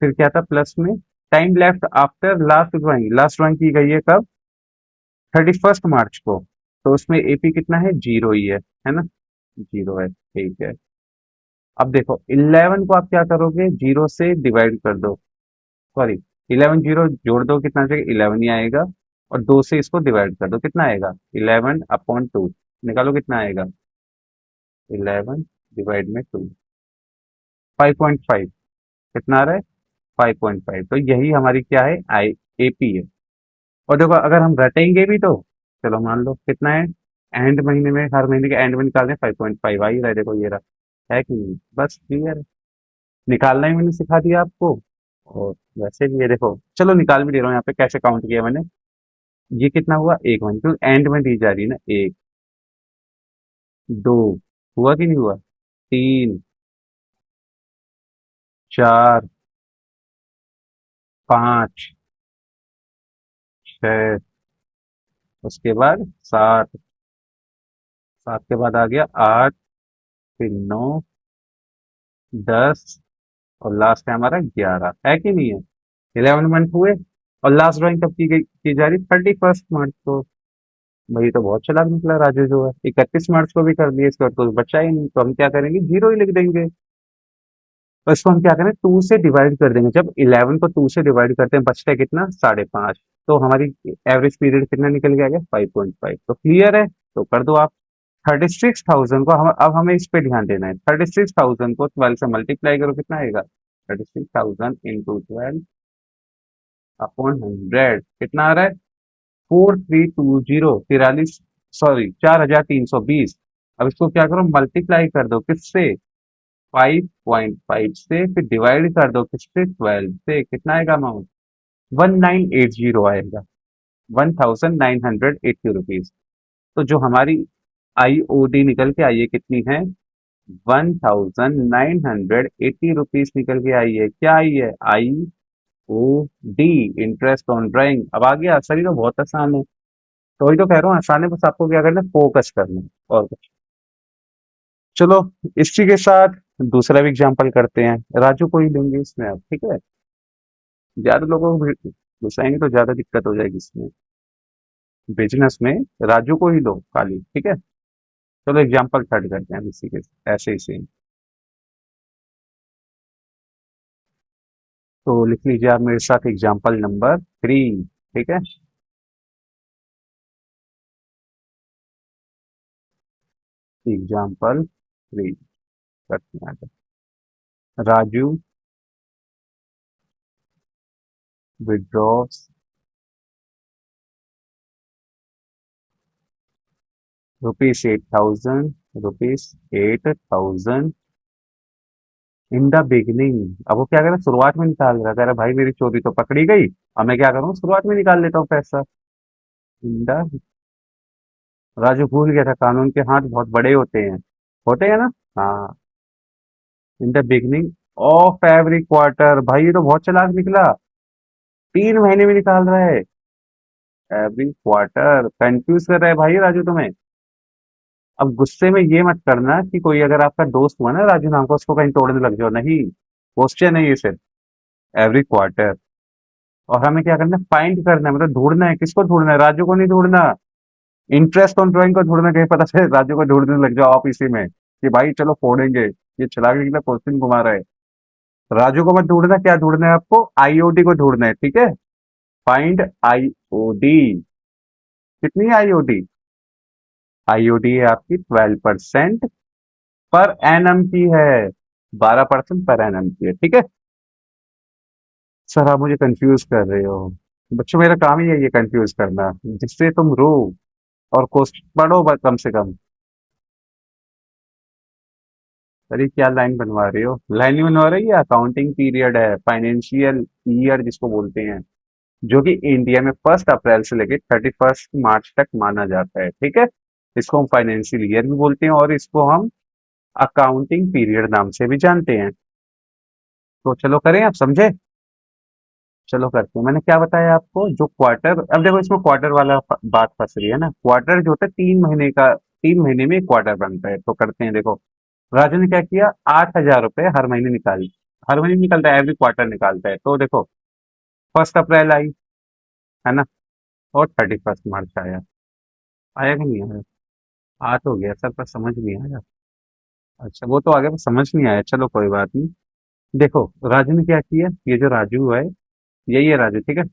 S1: फिर क्या था प्लस में, time left after last drawing की गई है कब, 31 मार्च को, तो उसमें एपी कितना है, जीरो ही है ना, जीरो है, ठीक है। अब देखो 11 को आप क्या करोगे, जीरो से डिवाइड कर दो, सॉरी, 11 जीरो जोड़ दो, कितना आ जाएगा, 11 ही आएगा। और 2 से इसको डिवाइड कर दो, कितना आएगा, 11/2, निकालो कितना आएगा, 11/2, 5.5, कितना आ रहा है, 5.5। तो यही हमारी क्या है, आई एपी है। और देखो अगर हम रटेंगे भी तो, चलो मान लो कितना है, एंड महीने में, हर महीने के एंड में निकालते हैं, 5.5 आ ही रहा है, देखो ये रहा, है कि नहीं, बस क्लियर है। निकालना ही मैंने सिखा दिया आपको। और वैसे भी ये देखो, चलो निकाल भी दे रहा हूँ यहाँ पे, कैसे काउंट किया मैंने। ये कितना हुआ, एक महीने, क्योंकि एंड में दी जा रही है ना, एक, दो, हुआ कि नहीं हुआ, तीन, चार, पाँच, छह, उसके बाद सात, सात के बाद आ गया आठ, फिर नौ, 10, और लास्ट है हमारा 11, है कि नहीं है, 11 मंथ हुए। और लास्ट ड्राइंग कब की गई, की जा रही, 31 मार्च को। भाई तो बहुत चालाक निकला राजू जो है, 31 मार्च को भी कर दिया, इसका तो बचा ही नहीं, तो हम क्या करेंगे, जीरो ही लिख देंगे। तो इसको हम क्या करें, टू से डिवाइड कर देंगे। जब 11 को टू से डिवाइड करते हैं बचता है कितना, 5.5। तो हमारी एवरेज पीरियड कितना निकल के आ गया, 5.5। तो क्लियर है, तो कर दो आप। 36,000 को हम, अब हमें इस पे ध्यान देना है। 36,000 को 12 से मल्टीप्लाई करो, कितना आएगा, 36,000 × 12 अपॉन 100, कितना आ रहा है, 4320, 43, सॉरी 4,320। अब इसको क्या करो, मल्टीप्लाई कर दो किससे, 5.5 से, फिर डिवाइड कर दो किससे, 12 से, कितना आएगा अमाउंट, 1980 आएगा, 1980 रुपीज। तो जो हमारी आईओडी निकल के आई है कितनी है, 1980 रुपीज निकल के आई है। क्या आई है, IOD, इंटरेस्ट ऑन ड्राइंग। अब आ गया, सही तो बहुत आसान है। तो वही तो कह रहा हूँ, आसान है, बस आपको क्या करना है, फोकस करना है और कुछ। चलो, इसी के साथ दूसरा भी एग्जांपल करते हैं। राजू को ही लेंगे इसमें अब, ठीक है। ज्यादा लोगों को घुसाएंगे तो ज्यादा दिक्कत हो जाएगी इसमें। बिजनेस में राजू को ही लो खाली, ठीक है। चलो एग्जांपल थर्ड करते हैं इसी के, ऐसे ही सेम। तो लिख लीजिए आप मेरे साथ एग्जांपल नंबर 3, ठीक है। एग्जांपल 3 करते हैं आगे। Raju withdraws rupees 8,000 in the beginning. अब वो क्या करे, शुरुआत में निकाल रहा है, कह रहा भाई मेरी चोरी तो पकड़ी गई, अब मैं क्या करूँ, शुरुआत में निकाल लेता हूँ पैसा। इन द, राजू भूल गया था कानून के हाथ बहुत बड़े होते हैं ना। हाँ, in the beginning of every quarter. भाई ये तो बहुत चालाक निकला, 3 महीने में निकाल रहा है, एवरी क्वार्टर। कंफ्यूज कर रहा है भाई राजू तुम्हें। अब गुस्से में ये मत करना कि कोई अगर आपका दोस्त हुआ ना राजू नाम का, उसको कहीं तोड़ने लग जाओ, नहीं। क्वेश्चन है ये सिर्फ, एवरी क्वार्टर। और हमें क्या करना है, फाइंड करना है, मतलब ढूंढना है। किसको ढूंढना है, राजू को नहीं ढूंढना। इंटरेस्ट ऑन ड्राइंग को ढूंढना, कहीं पता चले राजू को ढूंढने लग जाओ आप इसी में कि भाई चलो फोड़ेंगे, ये चला के निकला, क्वेश्चन घुमा रहा है। राजू को मत ढूंढना, क्या ढूंढना है आपको, आईओडी को ढूंढना है, ठीक है। Find IOD. कितनी है आईओडी, आईओडी है आपकी 12% पर एनम की है, 12% पर एनम की है, ठीक है। सर आप मुझे कंफ्यूज कर रहे हो। बच्चों मेरा काम ही है ये कंफ्यूज करना, जिससे तुम रो और क्वेश्चन पढ़ो कम से कम। अरे क्या लाइन बनवा रहे हो, लाइन नहीं बनवा रही है, अकाउंटिंग पीरियड है, फाइनेंशियल ईयर जिसको बोलते हैं, जो कि इंडिया में 1 अप्रैल से लेकर 31 मार्च तक माना जाता है, ठीक है। इसको हम फाइनेंशियल ईयर भी बोलते हैं और इसको हम अकाउंटिंग पीरियड नाम से भी जानते हैं। तो चलो करें, आप समझे। चलो करते हैं। मैंने क्या बताया आपको, जो क्वार्टर, अब देखो इसमें क्वार्टर वाला बात फंस रही है ना। क्वार्टर जो होता है 3 महीने का, 3 महीने में एक क्वार्टर बनता है। तो करते हैं, देखो राजू ने क्या किया, 8,000 रुपए हर महीने निकाली, हर महीने निकलता है, एवरी क्वार्टर निकालता है। तो देखो 1 अप्रैल आई, है ना, और 31 मार्च आया। आया कि नहीं आया, आ तो गया सर, पर समझ नहीं आया। अच्छा वो तो आ गया, पर समझ नहीं आया, चलो कोई बात नहीं। देखो राजू ने क्या किया, ये जो राजू है, यही है राजू, ठीक है।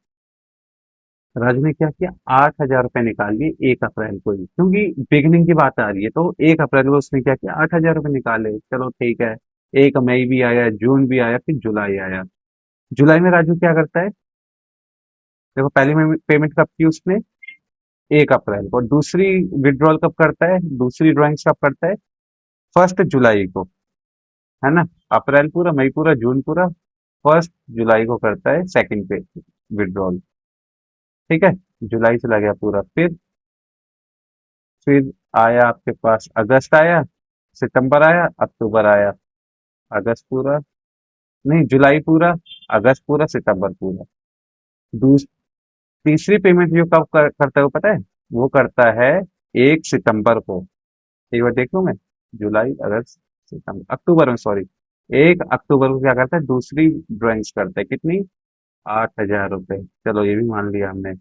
S1: राजू ने क्या किया, 8,000 रुपए निकाल लिए 1 अप्रैल को ही, क्योंकि बिगनिंग की बात आ रही है, तो 1 अप्रैल को उसने क्या किया, 8,000 रुपए निकाले, चलो ठीक है। 1 मई भी आया, जून भी आया, फिर जुलाई आया। जुलाई में राजू क्या करता है, देखो पहली पेमेंट कब की उसने, 1 अप्रैल को। दूसरी विड्रॉल कब करता है, दूसरी ड्राइंग कब करता है, 1 जुलाई को, है ना। अप्रैल पूरा, मई पूरा, जून पूरा, 1 जुलाई को करता है सेकंड पे विड्रॉल, ठीक है। जुलाई चला गया पूरा, फिर आया आपके पास अगस्त आया, सितंबर आया, अक्टूबर आया। अगस्त पूरा, नहीं जुलाई पूरा, अगस्त पूरा, सितंबर पूरा। दूस तीसरी पेमेंट जो कब करता है वो पता है, वो करता है 1 सितंबर को। एक बार देख लूं मैं, जुलाई अगस्त सितंबर, अक्टूबर में सॉरी, 1 अक्टूबर को क्या करता है, दूसरी ड्राइंग्स करता है, कितनी, 8,000 रुपए। चलो ये भी मान लिया हमने।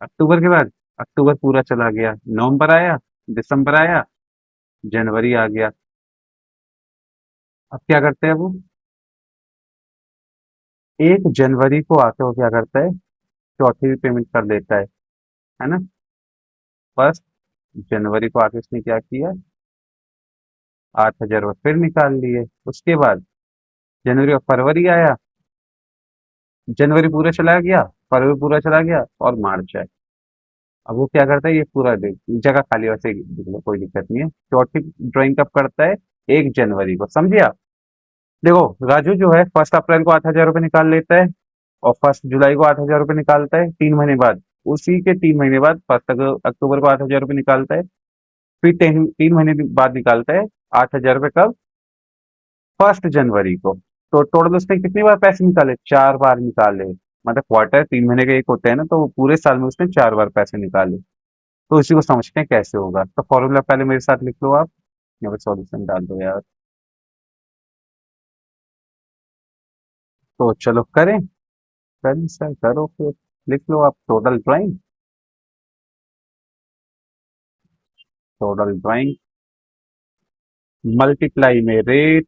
S1: अक्टूबर के बाद अक्टूबर पूरा चला गया, नवंबर आया, दिसंबर आया, जनवरी आ गया। अब क्या करते हैं वो, 1 जनवरी को आके वो क्या करता है, चौथी पेमेंट कर देता है ना। 1 जनवरी को आके उसने क्या किया, 8,000 रुपये फिर निकाल लिए। उसके बाद जनवरी और फरवरी आया, जनवरी पूरा चला गया, फरवरी पूरा चला गया और मार्च आया। अब वो क्या करता है, ये पूरा जगह खाली वैसे ही लिख लो, कोई दिक्कत नहीं है। चौथी ड्राइंग कब करता है, 1 जनवरी को, समझे आप। देखो, राजू जो है 1 अप्रैल को 8,000 रुपये निकाल लेता है, और 1 जुलाई को 8,000 रुपये निकालता है, 3 महीने बाद। उसी के 3 महीने बाद 1 अक्टूबर को 8,000 रुपये निकालता है, फिर 3 महीने बाद निकालता है 8,000 रुपये, कब, 1 जनवरी को। तो टोटल उसने कितनी बार पैसे निकाले, 4 बार निकाले। मतलब क्वार्टर 3 महीने के एक होते हैं ना, तो वो पूरे साल में उसने 4 बार पैसे निकाले। तो इसी को समझते हैं कैसे होगा। तो फॉर्मूला पहले मेरे साथ लिख लो आप, यहाँ पे सॉल्यूशन डाल दो यार। तो चलो करें, करें सर, करो फिर। लिख लो आप, total drawing, total drawing multiply में रेट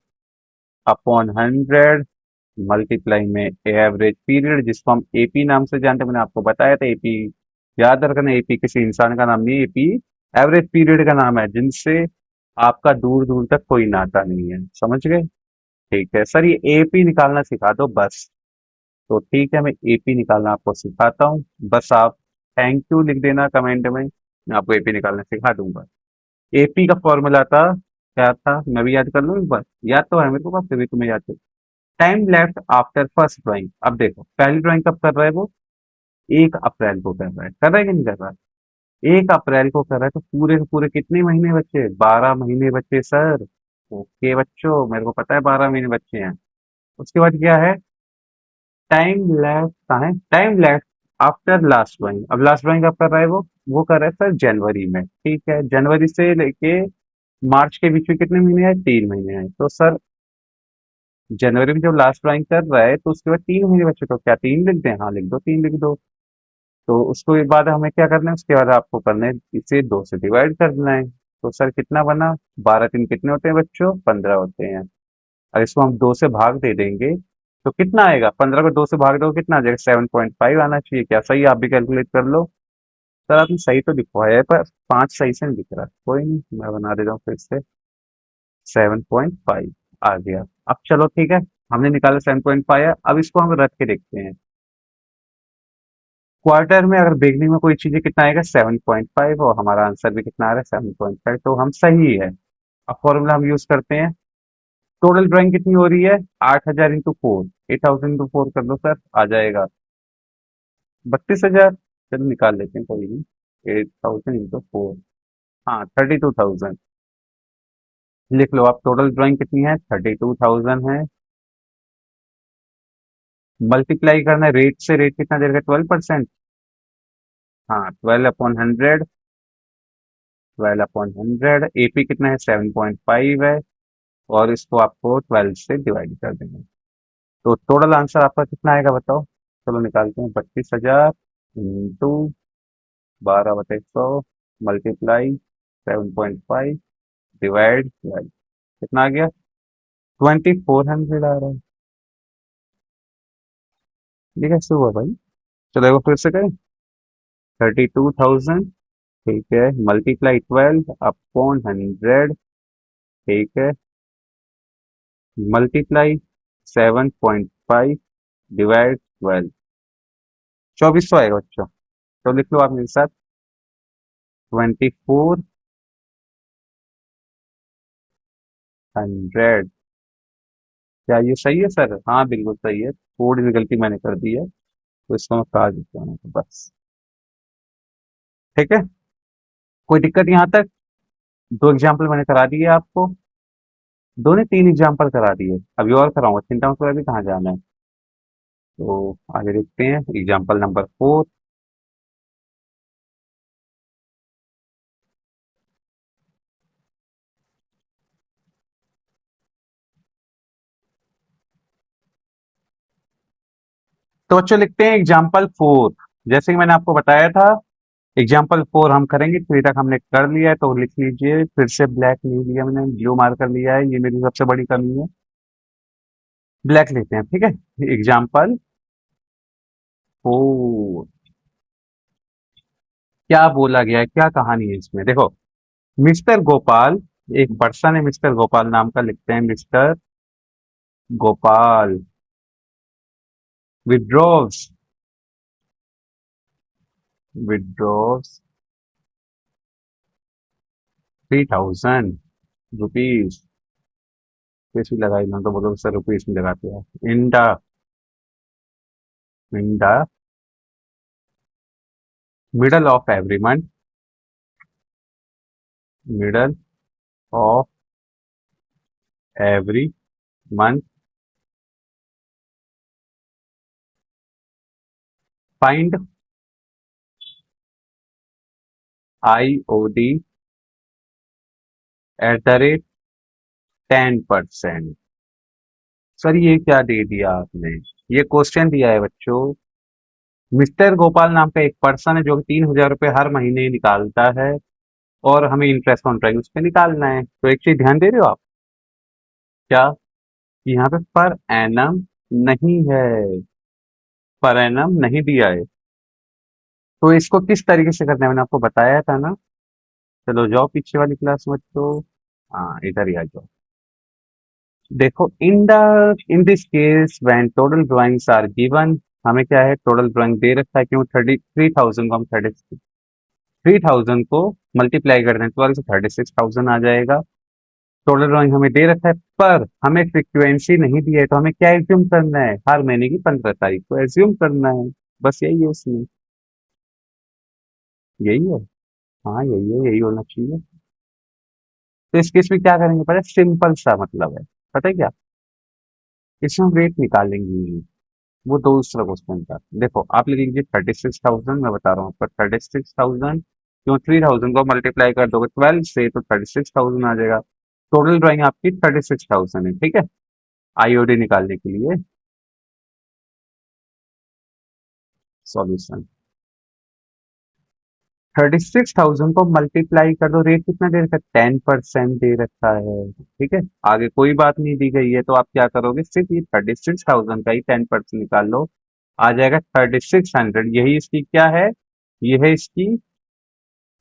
S1: अपॉन 100, मल्टीप्लाई में एवरेज पीरियड, जिसको हम एपी नाम से जानते हैं। मैंने आपको बताया था एपी, याद रखना, एपी किसी इंसान का नाम नहीं है, एपी एवरेज पीरियड का नाम है, जिनसे आपका दूर दूर तक कोई नाता नहीं है, समझ गए। ठीक है सर, ये एपी निकालना सिखा दो बस। तो ठीक है, मैं एपी निकालना आपको सिखाता हूँ, बस आप थैंक यू लिख देना कमेंट में, मैं आपको एपी निकालना सिखा दूंगा। एपी का फॉर्मूला था, क्या था, मैं भी याद कर लूँ एक बार, याद तो है मेरे को, फिर भी तुम्हें याद है। Time left after first drawing. अब देखो, पहली ड्राइंग कब कर रहा है वो, 1 अप्रैल को कर रहा है कि नहीं कर रहा है, 1 अप्रैल को कर रहा है, तो पूरे के पूरे कितने महीने बचे, 12 महीने बचे सर। ओके बच्चों, मेरे को पता है 12 महीने बच्चे हैं। उसके बाद क्या है, टाइम लेफ्ट कहाँ है, time left after last drawing. अब लास्ट ड्राइंग कब कर रहा है वो कर रहा है सर जनवरी में। ठीक है, जनवरी से लेके मार्च के बीच में कितने महीने हैं, 3 महीने हैं। तो सर जनवरी में जब लास्ट ड्राइंग कर रहा है, तो उसके बाद 3 महीने बचे, तो क्या 3 लिख दें, हाँ लिख दो, 3 लिख दो। तो उसको के बाद हमें क्या करना है, उसके बाद आपको करना है, इसे 2 से डिवाइड करना है। तो सर कितना बना, 12 3 कितने होते हैं बच्चों, 15 होते हैं। और इसको हम 2 से भाग दे देंगे, तो कितना आएगा, 15 को 2 से भाग दो कितना आ जाएगा, 7.5 आना चाहिए। क्या सही, आप भी कैलकुलेट कर लो। सर आपने सही तो लिखवाया है, पर 5 सही से नहीं दिख रहा, कोई नहीं, मैं बना देता हूँ फिर से। 7.5 आ गया। अब चलो ठीक है, हमने निकाला 7.5 है, अब इसको हम रख के देखते हैं। क्वार्टर में अगर बिगनिंग में कोई चीजें कितना आएगा, 7.5, और हमारा आंसर भी कितना आ रहा है, 7.5, तो हम सही है। अब फॉर्मूला हम यूज करते हैं। टोटल ड्राइंग कितनी हो रही है, 8,000 इंटू 4, 8,000 इंटू 4 कर लो सर, आ जाएगा 32,000। चलो निकाल लेते हैं, कोई नहीं, 8,000 इंटू 4, हाँ 32,000। लिख लो आप, टोटल ड्राइंग कितनी है, 32,000 है। मल्टीप्लाई करना है रेट से, रेट कितना दे रखा है, 12%। हाँ, 12/100, 12/100, एपी कितना है, 7.5 है, और इसको आपको 12 से डिवाइड कर देंगे। तो टोटल आंसर आपका कितना आएगा बताओ, चलो निकालते हैं, 32,000 इंटू 12/100 मल्टीप्लाई 7.5 डिवाइड 12, कितना आ गया, 2,400 आ रहा है। ये कैसे हुआ भाई, चलो एक बार फिर से करें। 32,000, ठीक है, मल्टीप्लाई 12/100, ठीक है, मल्टीप्लाई 7.5 डिवाइड 12, 2,400 आएगा बच्चों। तो लिख लो आप मेरे साथ, 2,400। क्या ये सही है सर, हाँ बिल्कुल सही है, थोड़ी सी गलती मैंने कर दी है, तो इसको मैं काट देता हूँ, तो बस। ठीक है, कोई दिक्कत यहाँ तक, 2 एग्जाम्पल मैंने करा दिए आपको, 2 ने 3 एग्जाम्पल करा दिए, अभी और कराऊंगा, चिंता मत करो, अभी कहाँ जाना है। तो आगे देखते हैं, एग्जाम्पल नंबर 4। तो बच्चों लिखते हैं एग्जाम्पल 4। जैसे कि मैंने आपको बताया था, एग्जाम्पल 4 हम करेंगे, 3 तक हमने कर लिया है तो लिख लीजिए। फिर से ब्लैक नहीं लिया मैंने, ब्लू मार्कर लिया है, ये मेरी सबसे बड़ी कमी है। ब्लैक लेते हैं, ठीक है। एग्जाम्पल 4, क्या बोला गया है, क्या कहानी है इसमें, देखो। मिस्टर गोपाल, एक पर्सन है मिस्टर गोपाल नाम का, लिखते हैं मिस्टर गोपाल विड्रॉव्स, विड्रॉव्स 3000 रुपीज। कैसी लगाई ना, तो बोलो सर रुपीज में लगाते हैं। In the in the middle of every month, middle of every month, find IOD @ 10%। Sir ये क्या दे दिया आपने, ये क्वेश्चन दिया है बच्चों। मिस्टर गोपाल नाम का एक पर्सन है जो कि 3000 रुपये हर महीने निकालता है, और हमें इंटरेस्ट ऑन ड्राइंग उस पर निकालना है। तो एक चीज ध्यान दे रहे हो आप, क्या यहाँ पे पर एनम नहीं है, पर एनम नहीं दिया है। तो इसको किस तरीके से करना है मैंने आपको बताया था ना। चलो जाओ पीछे वाली क्लास में, तो हाँ इधर ही आ जाओ। देखो, in this case when total drawings are given, हमें क्या है, टोटल ड्राइंग दे रखा है, क्यों 33,000 को हम 30,000 को मल्टीप्लाई कर दें 12 से 36,000 आ जाएगा। टोटल ड्राइंग हमें दे रखा है, पर हमें फ्रीक्वेंसी नहीं दी है, तो हमें क्या एज्यूम करना है, हर महीने की 15 तारीख को एज्यूम करना है। बस यही है उसमें, यही है। हाँ यही है, यही होना चाहिए। तो इस केस में क्या करेंगे, पता है, सिंपल सा मतलब है, पता है क्या, इसमें हम रेट निकालेंगे। वो दूसरा क्वेश्चन था। देखो आप लिख लीजिए 36,000, मैं बता रहा हूँ आपका 36,000, क्यों 3000 को मल्टीप्लाई कर दोगे 12 से तो 36,000 आ जाएगा। टोटल ड्राइंग आपकी 36,000 है, ठीक है। IOD निकालने के लिए सॉल्यूशन, 36,000 को मल्टीप्लाई कर दो, रेट कितना दे रखा है, 10% दे रखा है, ठीक है। आगे कोई बात नहीं दी गई है, तो आप क्या करोगे, सिर्फ ये 36,000 का ही 10% निकाल लो, आ जाएगा 3600। यही इसकी क्या है, ये है इसकी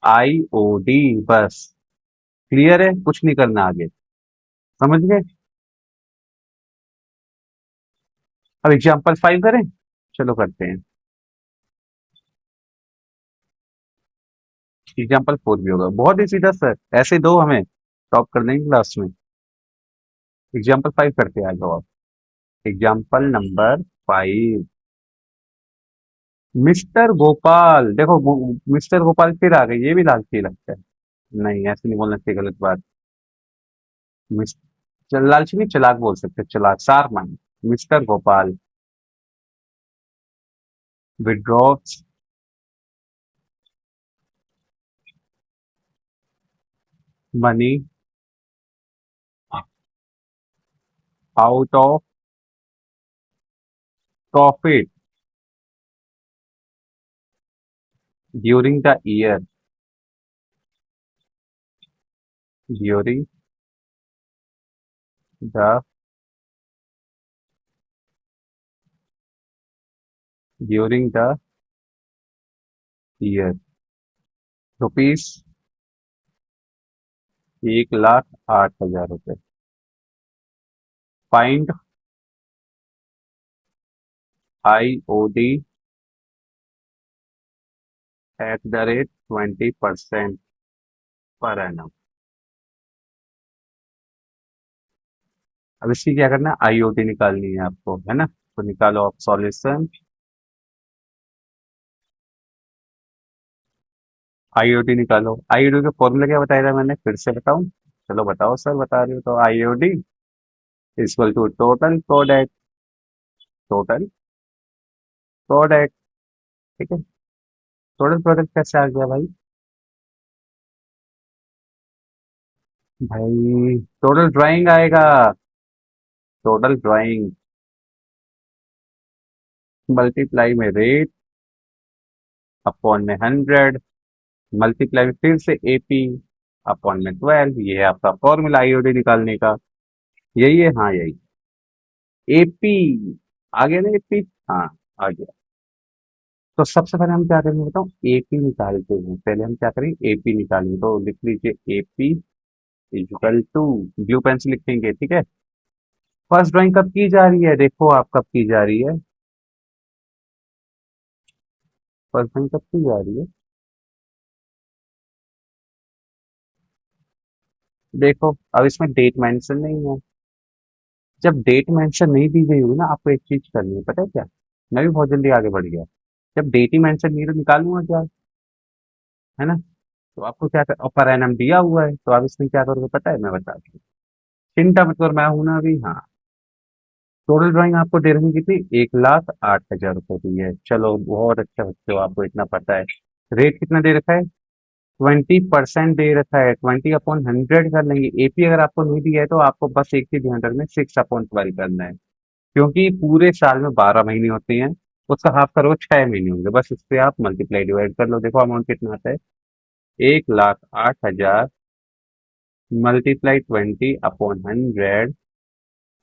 S1: IOD। बस, क्लियर है, कुछ नहीं करना आगे, समझ गए। अब एग्जाम्पल 5 करें, चलो करते हैं। एग्जाम्पल 4 भी होगा, बहुत ही सीधा सर, ऐसे दो हमें टॉप कर देंगे क्लास में। एग्जाम्पल 5 करते आ जाओ आप। एग्जाम्पल नंबर 5, मिस्टर गोपाल, देखो मिस्टर गोपाल फिर आ गई, ये भी लालची लगता है। नहीं ऐसे नहीं बोलना चाहिए, गलत बात। लालची नहीं, चालाक बोल सकते, चालाक, sharp mind. Mister Gopal withdraws money out of profit during the year, during the during the year, rupees 1,08,000 रुपए। Find IOD @ 20% per annum. अब इसकी क्या करना है, IOD निकालनी है आपको, है ना, तो निकालो आप सॉल्यूशन। IOD निकालो, IOD का फॉर्मूला क्या बताया था मैंने, फिर से बताऊं, चलो बताओ सर, बता रही हो तो। IOD equal to total product, total product, ठीक है। टोटल प्रोडक्ट कैसे आ गया भाई, भाई टोटल ड्राइंग आएगा, टोटल ड्राइंग मल्टीप्लाई में रेट अपॉन में 100, मल्टीप्लाई फिर से एपी अपॉन में 12, ये है आपका फॉर्मूला आईओडी निकालने का। यही है, हाँ यही एपी। आ गया ना एपी? हाँ आ गया। तो सबसे पहले हम क्या करेंगे बताओ, एपी निकालते हैं। पहले हम क्या करेंगे, एपी निकालेंगे। तो लिख लीजिए AP equal to, blue pen से लिखेंगे, ठीक है। फर्स्ट ड्राइंग कब की जा रही है, देखो आप कब की जा रही है। फर्स्ट ड्राइंग कब की जा रही है, देखो। अब इसमें डेट मेंशन नहीं है। जब डेट मेंशन नहीं दी गई होगी ना, आपको एक चीज करनी है, पता है क्या। मैं भी बहुत जल्दी आगे बढ़ गया। जब डेट ही मेंशन नहीं है तो निकालूंगा क्या, है ना। तो आपको क्या कर, और पर एनम दिया हुआ है, तो आप इसमें क्या करोगे पता है, मैं बता दूं। चिंता मत करो, मैं हूं ना अभी, हाँ। टोटल ड्राइंग आपको दे रही है कितनी, 1,08,000 रुपए दी है। चलो बहुत अच्छा बच्चे हो, आपको इतना पता है। रेट कितना दे रखा है, 20% दे रखा है। 20/100 कर लेंगे। एपी अगर आपको नहीं दिया है तो आपको बस एक चीज ध्यान रखना है, 6/12 करना है। क्योंकि पूरे साल में 12 महीने होते हैं, उसका हाफ करोगे 6 महीने होंगे। बस इससे आप मल्टीप्लाई डिवाइड कर लो, देखो अमाउंट कितना आता है। 1,08,000 मल्टीप्लाई 20/100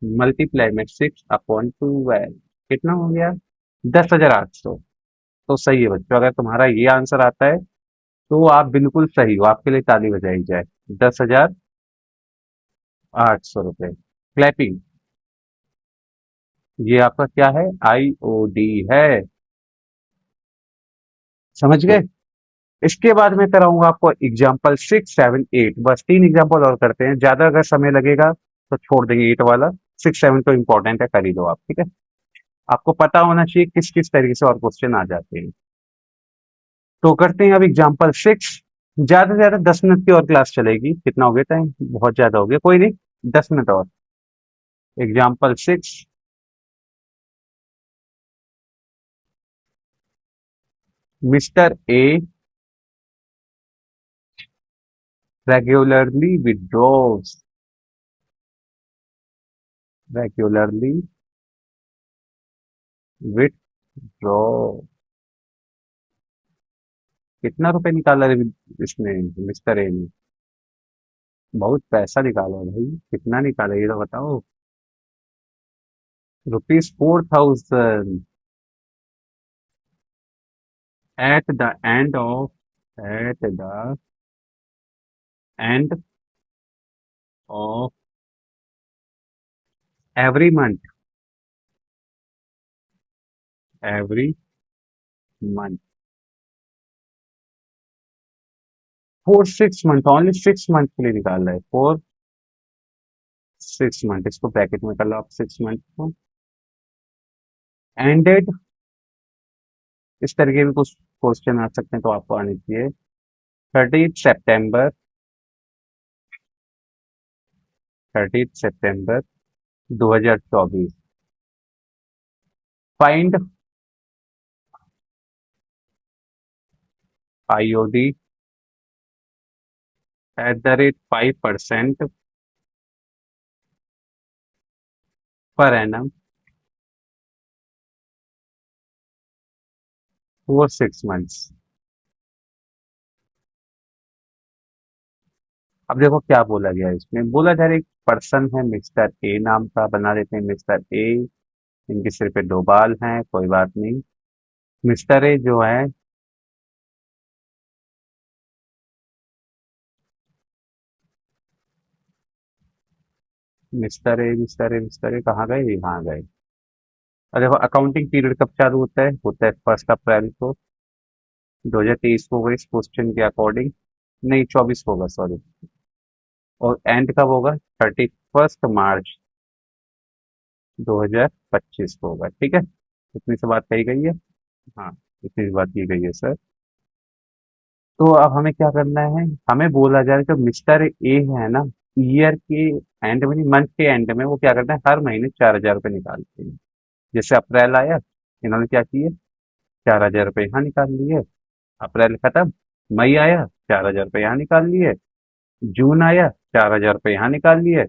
S1: मल्टीप्लाई में 6/12, कितना हो गया, 10,800। तो सही है बच्चों, अगर तुम्हारा ये आंसर आता है तो आप बिल्कुल सही हो, आपके लिए ताली बजाई जाए। 10,800 रुपये। क्लैपिंग। ये आपका क्या है, आईओडी है। समझ गए। इसके बाद मैं कराऊंगा आपको एग्जाम्पल 6, 7, 8। बस 3 एग्जाम्पल और करते हैं, ज्यादा अगर समय लगेगा तो छोड़ देंगे 8 वाला। 6, 7 तो इंपॉर्टेंट है, कर ही लो आप, ठीक है। आपको पता होना चाहिए किस किस तरीके से और क्वेश्चन आ जाते हैं। तो करते हैं अब एग्जाम्पल 6। ज्यादा से ज्यादा 10 मिनट की और क्लास चलेगी। कितना हो गया टाइम, बहुत ज्यादा हो गया, कोई नहीं, 10 मिनट और। Example 6। Mister A regularly withdraws regularly withdraw कितना रुपए निकाला है इसने, मिस्टर ए ने। बहुत पैसा निकाला है भाई, कितना निकाला ये तो बताओ। ₹4,000 at the end of every month 4 6 month, only 6 month के लिए निकाल रहा है। 4 6 मंथ, इसको ब्रैकेट में कर लो आप, 6 मंथ को। एंडेड, इस तरीके भी कुछ क्वेश्चन आ सकते हैं, तो आपको आने चाहिए। 30 सितंबर 2024। Find IOD @5% per annum for 6 months. अब देखो क्या बोला गया है इसमें, बोला जा रहा है एक पर्सन है मिस्टर ए नाम का, बना देते हैं मिस्टर ए। इनके सिर पे 2 बाल हैं, कोई बात नहीं। मिस्टर ए जो है, मिस्टर ए कहाँ गए, यहाँ गए। और देखो अकाउंटिंग पीरियड कब चालू होता है 1 अप्रैल को 2023 को होगा, इस क्वेश्चन के अकॉर्डिंग। नहीं 24 को होगा, सॉरी। और एंड कब होगा, 31 मार्च 2025 को होगा, ठीक है। इतनी सी बात कही गई है। हाँ, इतनी सी बात की गई है सर। तो अब हमें क्या करना है, हमें बोला जा रहा है जो मिस्टर ए है ना, ईयर के एंड में, मंथ के एंड में वो क्या करते हैं, हर महीने 4,000 रुपये निकालते हैं। जैसे अप्रैल आया, इन्होंने क्या किए, 4,000 रुपये यहाँ निकाल लिए। अप्रैल खत्म, मई आया, 4,000 रुपये यहाँ निकाल लिए। जून आया, 4,000 रुपये यहाँ निकाल लिए।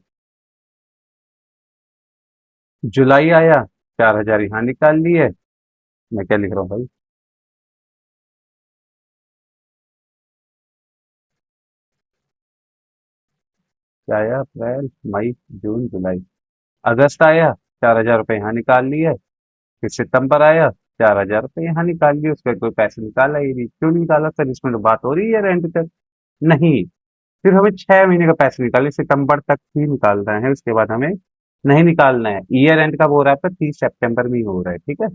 S1: जुलाई आया, 4,000 यहाँ निकाल लिए। मैं क्या लिख रहा हूँ भाई। क्या आया? अप्रैल, मई, जून, जुलाई, अगस्त आया, 4,000 रुपये यहाँ निकाल लिए। फिर सितंबर आया, 4,000 रुपये यहाँ निकाल लिए। उसका कोई पैसे निकाला ही नहीं। क्यों निकाला सर? इसमें तो बात हो रही है रेंट तक। नहीं, फिर हमें 6 महीने का पैसे निकालने, सितंबर तक ही निकालना है, उसके बाद हमें नहीं निकालना है। ईयर एंड कब हो रहा है? आपका 30 सितंबर में ही हो रहा है, ठीक है।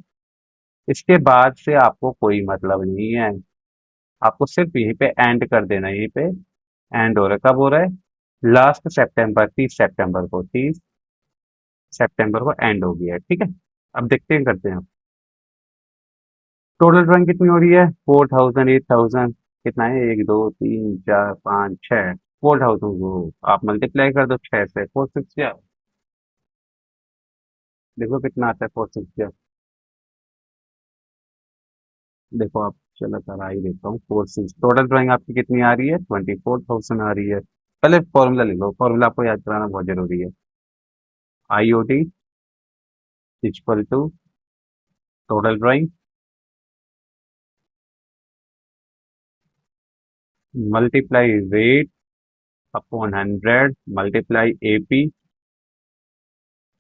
S1: इसके बाद से आपको कोई मतलब नहीं है। आपको सिर्फ यहीं पे एंड कर देना है। यहीं पे एंड हो रहा है। कब हो रहा है? लास्ट सितंबर, 30 सितंबर को, 30 सितंबर को एंड हो गया है, ठीक है। अब देखते हैं, करते हैं। टोटल ड्राइंग कितनी हो रही है? 4,000, 8,000, कितना है? 1, 2, 3, 4, 5, 6, 4,000 को आप मल्टीप्लाई कर दो 6 से। 4 6 देखो कितना आता है। 4 6, देखो आप, चलो करा ही देता हूँ। 4 6, टोटल ड्राइंग आपकी कितनी आ रही है? 24,000 आ रही है। पहले फॉर्मूला लिख लो, फॉर्मूला आपको याद कराना बहुत जरूरी है। IOD equal to total drawing multiply rate upon 100 multiply AP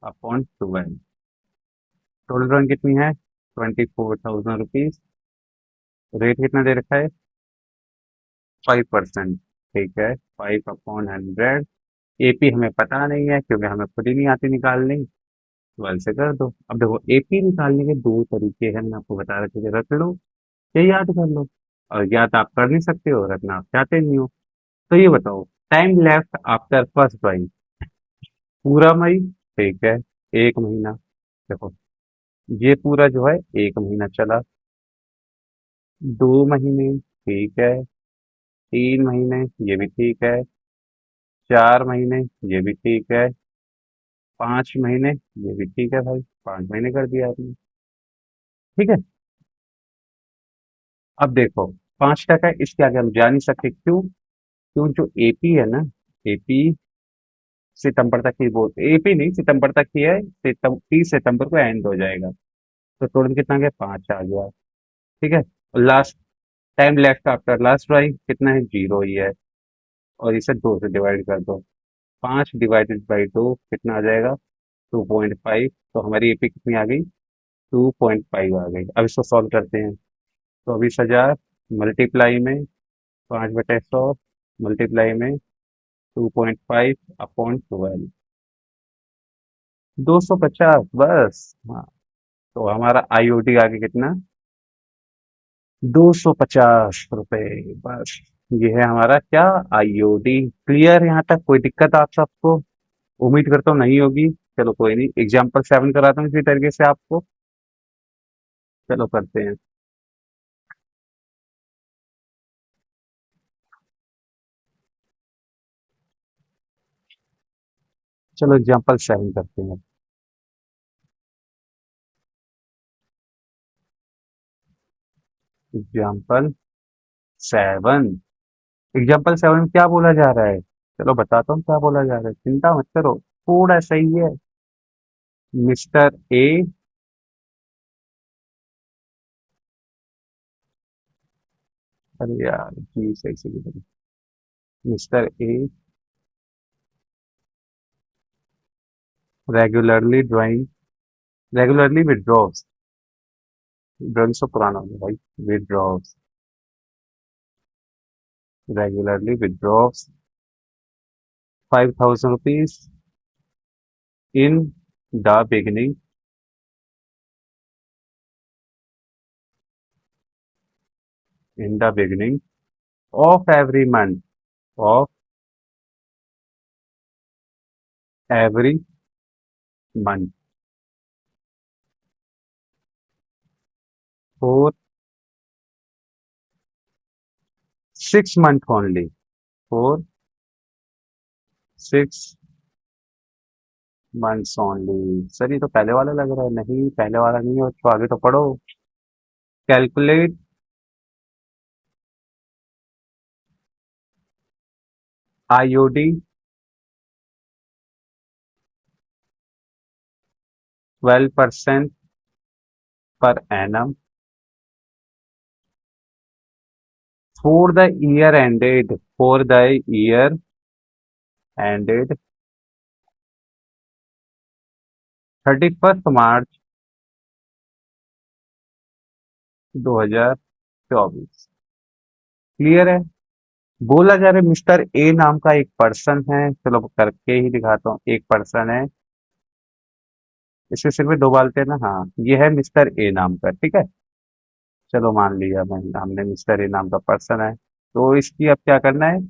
S1: upon 12। Total drawing कितनी है? 24,000 रुपीज। रेट कितना दे रखा है? 5%। ठीक है, 5/100। AP हमें पता नहीं है, क्योंकि हमें खुद ही नहीं आती निकालनी। 12 से कर दो। अब देखो, AP निकालने के दो तरीके हैं, मैं आपको बता रहा था। रख लो या याद कर लो। और याद आप कर नहीं सकते हो, रखना आप चाहते नहीं हो। तो ये बताओ, time left after first drawing, पूरा मई, ठीक है, 1 महीना। देखो, ये पूरा जो है 1 महीना चला, 2 महीने, ठीक है, 3 महीने, ये भी ठीक है, 4 महीने, ये भी ठीक है, 5 महीने, ये भी ठीक है भाई। 5 महीने कर दिया आपने, ठीक है। अब देखो, 5 टका इसके आगे हम जा नहीं सकते। क्यों? क्यों, जो AP है ना, AP सितंबर तक ही, बोल AP नहीं, सितंबर तक ही है। 30 सितंबर को एंड हो जाएगा। तो टोटल कितना गया? 5 आ गया, ठीक है। Last time left after last drawing कितना है? 0 ही है। और इसे 2 से डिवाइड कर दो। 5 डिवाइडेड बाई 2 कितना आ जाएगा? 2.5। तो हमारी AP कितनी आ गई? 2.5 आ गई। अब इसको सॉल्व करते हैं। 24,000 मल्टीप्लाई में 5/100 मल्टीप्लाई में 2.5 अपॉन 12, 250 बस। हाँ, तो हमारा IOD आगे कितना? 250 रुपये बस। ये है हमारा क्या? IOD। क्लियर यहाँ तक? कोई दिक्कत आप सबको? उम्मीद करता हूँ नहीं होगी। चलो कोई नहीं, एग्जाम्पल 7 कराता हूँ इसी तरीके से आपको। चलो करते हैं। चलो एग्जाम्पल 7 करते हैं। एग्जाम्पल 7, एग्जाम्पल 7 में क्या बोला जा रहा है? चलो बताता हूँ क्या बोला जा रहा है, चिंता मत करो। थोड़ा सही है। मिस्टर ए, अरे यार जी सही से, mister A regularly drawing, regularly withdraws, drawing तो पुराना हो गया भाई, withdraws, regularly withdraws 5,000 rupees in the beginning, in the beginning of every month, of every month for 6 month only, for 6 months only. Sir ये तो पहले वाला लग रहा है। नहीं, पहले वाला नहीं है, तो आगे तो पढ़ो। Calculate IOD 12% per annum for the year ended, for the year ended 31 March 2024। Clear है। बोला जा रहा है मिस्टर ए नाम का एक पर्सन है, चलो करके ही दिखाता हूँ। एक पर्सन है, इसके सिर में दो बालते हैं ना, हाँ ये है मिस्टर ए नाम का, ठीक है। चलो मान लिया मैं, हमने मिस्टर ए नाम का पर्सन है। तो इसकी अब क्या करना है,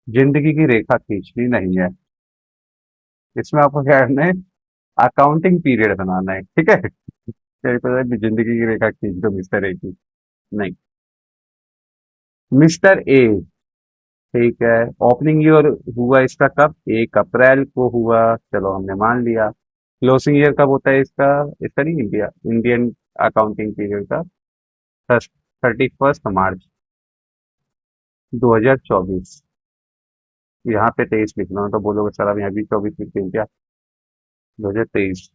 S1: जिंदगी की रेखा खींचनी नहीं है। इसमें आपको क्या करना है, अकाउंटिंग पीरियड बनाना है, ठीक है। क्या पता है कि जिंदगी की रेखा खींच दो मिस्टर ए की, नहीं। मिस्टर ए, ठीक है। ओपनिंग ईयर हुआ इसका कब, 1 अप्रैल को हुआ, चलो हमने मान लिया। क्लोजिंग ईयर कब होता है इसका, इसका नहीं, इंडियन अकाउंटिंग पीरियड का 31 मार्च 2024। यहाँ पे 23 लिखना हो तो बोलोगे सर अब यहाँ भी 24 लिखते हैं क्या, 2023।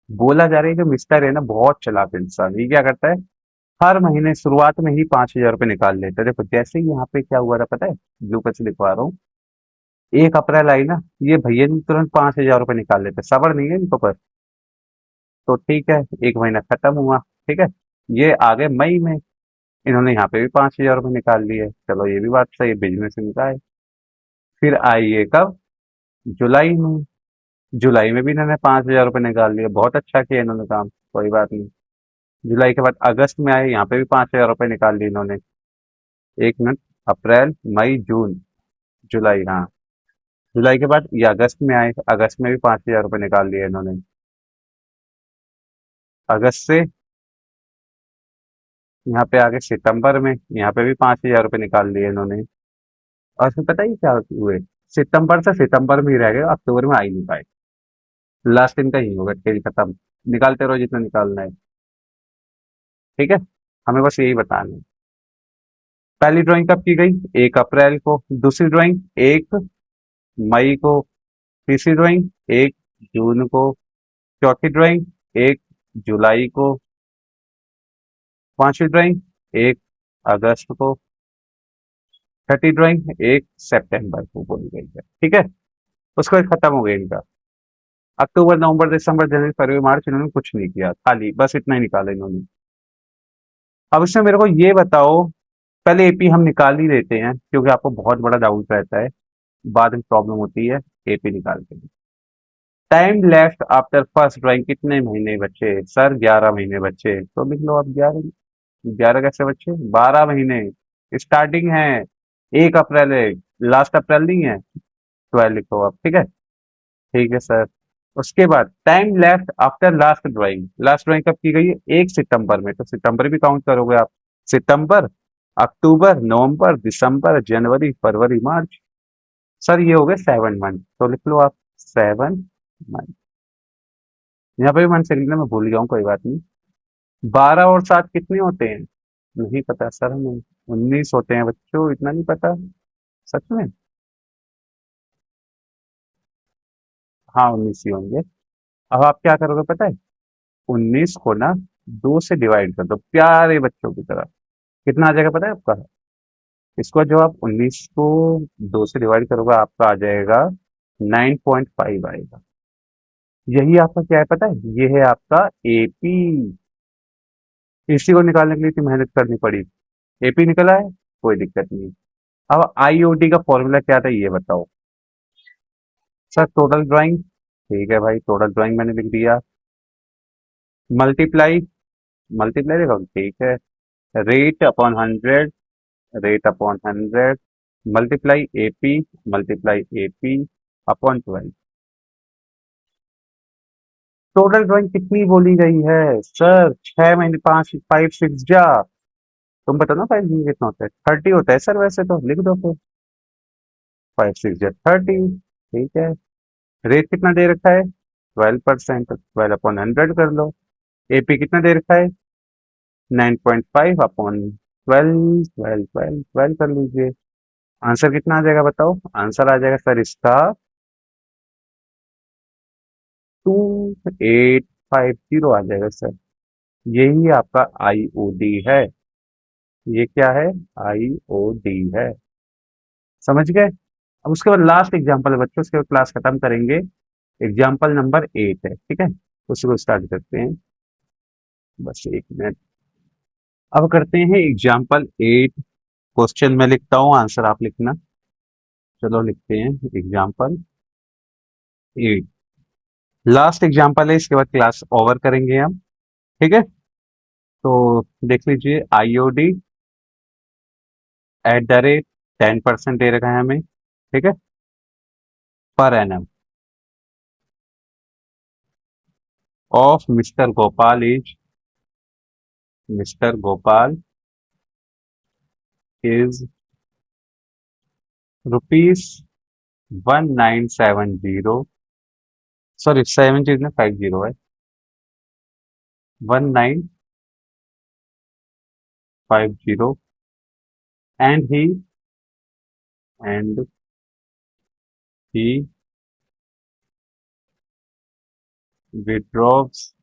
S1: बोला जा रहा है कि मिस्टर है ना बहुत चालाक इंसान, ये क्या करता है, हर महीने शुरुआत में ही 5,000 रुपये निकाल लेता है। देखो जैसे ही यहाँ पे क्या हुआ था पता है, ब्लू कलर से लिखवा रहा हूँ। 1 अप्रैल आई ना, ये भैया जी तुरंत 5,000 रुपये निकाल लेते, सबर नहीं है इनको पर। तो ठीक है, एक महीना खत्म हुआ, ठीक है। ये आ गए मई में, इन्होंने यहाँ पे भी 5,000 रुपये निकाल लिए, चलो ये भी बात सही है, बिजनेस इनका है। फिर आई ये कब, जुलाई में। जुलाई में भी इन्होंने 5,000 रुपये निकाल लिए, बहुत अच्छा किया इन्होंने काम, कोई बात नहीं। जुलाई के बाद अगस्त में आए, यहाँ पे भी 5,000 रुपये निकाल लिए इन्होंने। एक मिनट, अप्रैल मई जून जुलाई, हाँ। जुलाई के बाद ये अगस्त में आए, अगस्त में भी 5,000 रुपये निकाल लिए इन्होंने। अगस्त से यहाँ पे आ गए सितंबर में, यहाँ पे भी 5,000 रुपये निकाल लिए इन्होंने। और फिर पता ही क्या हुए, सितंबर से सितंबर में ही रह गए, अक्टूबर में आ ही नहीं पाए। लास्ट दिन का ही होगा, खेल खत्म। निकालते रहो जितना निकालना है, ठीक है। हमें बस यही बताना है। पहली ड्राइंग कब की गई, 1 अप्रैल को। दूसरी ड्राइंग 1 मई को। तीसरी ड्राइंग 1 जून को। चौथी ड्राइंग 1 जुलाई को। पांचवी ड्राइंग 1 अगस्त को। छठी ड्राइंग 1 सितंबर को बोली गई है, ठीक है। उसके बाद खत्म हो गया इनका। अक्टूबर नवंबर दिसंबर जनवरी फरवरी मार्च इन्होंने कुछ नहीं किया, खाली बस इतना ही निकाला इन्होंने। अब इसमें मेरे को ये बताओ, पहले एपी हम निकाल ही लेते हैं क्योंकि आपको बहुत बड़ा डाउट रहता है, बाद में प्रॉब्लम होती है। एपी निकाल के time left after first drawing कितने महीने बचे, सर 11 महीने बचे, तो लिख लो आप 11। 11 कैसे बचे, 12 महीने। स्टार्टिंग है 1 अप्रैल है, लास्ट अप्रैल नहीं है, 12 लिखो आप, ठीक है। ठीक है सर। उसके बाद time left after last drawing, last drawing कब की गई है, 1 सितंबर में, तो सितंबर भी काउंट करोगे आप। सितंबर, अक्टूबर, नवंबर, दिसंबर, जनवरी, फरवरी, मार्च। सर ये हो गए 7 मंथ, तो लिख लो आप 7 मंथ। यहाँ पे भी मंथ से लिखना मैं भूल गया हूँ, कोई बात नहीं। 12 और 7 कितने होते हैं, नहीं पता सर हमें। 19 होते हैं बच्चों, इतना नहीं पता, सच में। हाँ 19 ही होंगे। अब आप क्या करोगे पता है, 19 को ना 2 से डिवाइड कर दो प्यारे बच्चों की तरह। कितना आ जाएगा पता है आपका, इसको जो आप 19 को 2 से डिवाइड करोगे आपका आ जाएगा 9.5 आएगा। यही आपका क्या है पता है, ये है आपका एपी। इसी को निकालने के लिए इतनी मेहनत करनी पड़ी। एपी निकला है, कोई दिक्कत नहीं। अब आईओडी का फॉर्मूला क्या था ये बताओ। सर टोटल ड्राइंग, ठीक है भाई, टोटल ड्राइंग मैंने लिख दिया। मल्टीप्लाई, मल्टीप्लाई देखो, ठीक है। Rate upon 100, rate upon 100, multiply AP, multiply AP upon 12। Total drawing कितनी बोली गई है सर, 6 महीने, 5, 5, 6 जा। तुम बताओ ना 5 महीने कितना होता है, 30 होता है सर, वैसे तो लिख दो फिर। 5, 6 जा 30, ठीक है। रेट कितना दे रखा है, 12%, 12/100 कर लो। एपी कितना दे रखा है, 9.5/12, 12 कर लीजिए। आंसर कितना आ जाएगा बताओ, आंसर आ जाएगा सर इसका 2850 आ जाएगा सर। यही आपका आईओडी है, ये क्या है, आईओडी है, समझ गए। अब उसके बाद लास्ट एग्जाम्पल है बच्चों, उसके बाद क्लास खत्म करेंगे। एग्जाम्पल नंबर 8 है, ठीक है, उसी को स्टार्ट करते हैं। बस एक मिनट। अब करते हैं एग्जाम्पल 8। क्वेश्चन मैं लिखता हूँ, आंसर आप लिखना। चलो लिखते हैं एग्जाम्पल 8। लास्ट एग्जाम्पल है, इसके बाद क्लास ओवर करेंगे हम, ठीक है। तो देख लीजिए, आईओडी @ 10% दे रखा है हमें, ठीक है, per annum of mister Gopal is, mister Gopal is ₹1970, sorry 70 में 50 है, 1950, and and he withdraws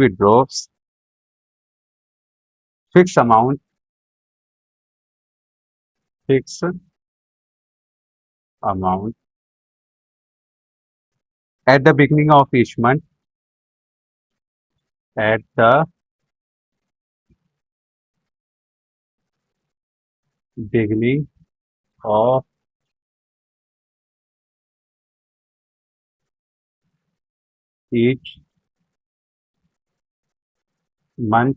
S1: withdraws fixed amount, fixed amount at the beginning of each month, at the beginning of each month,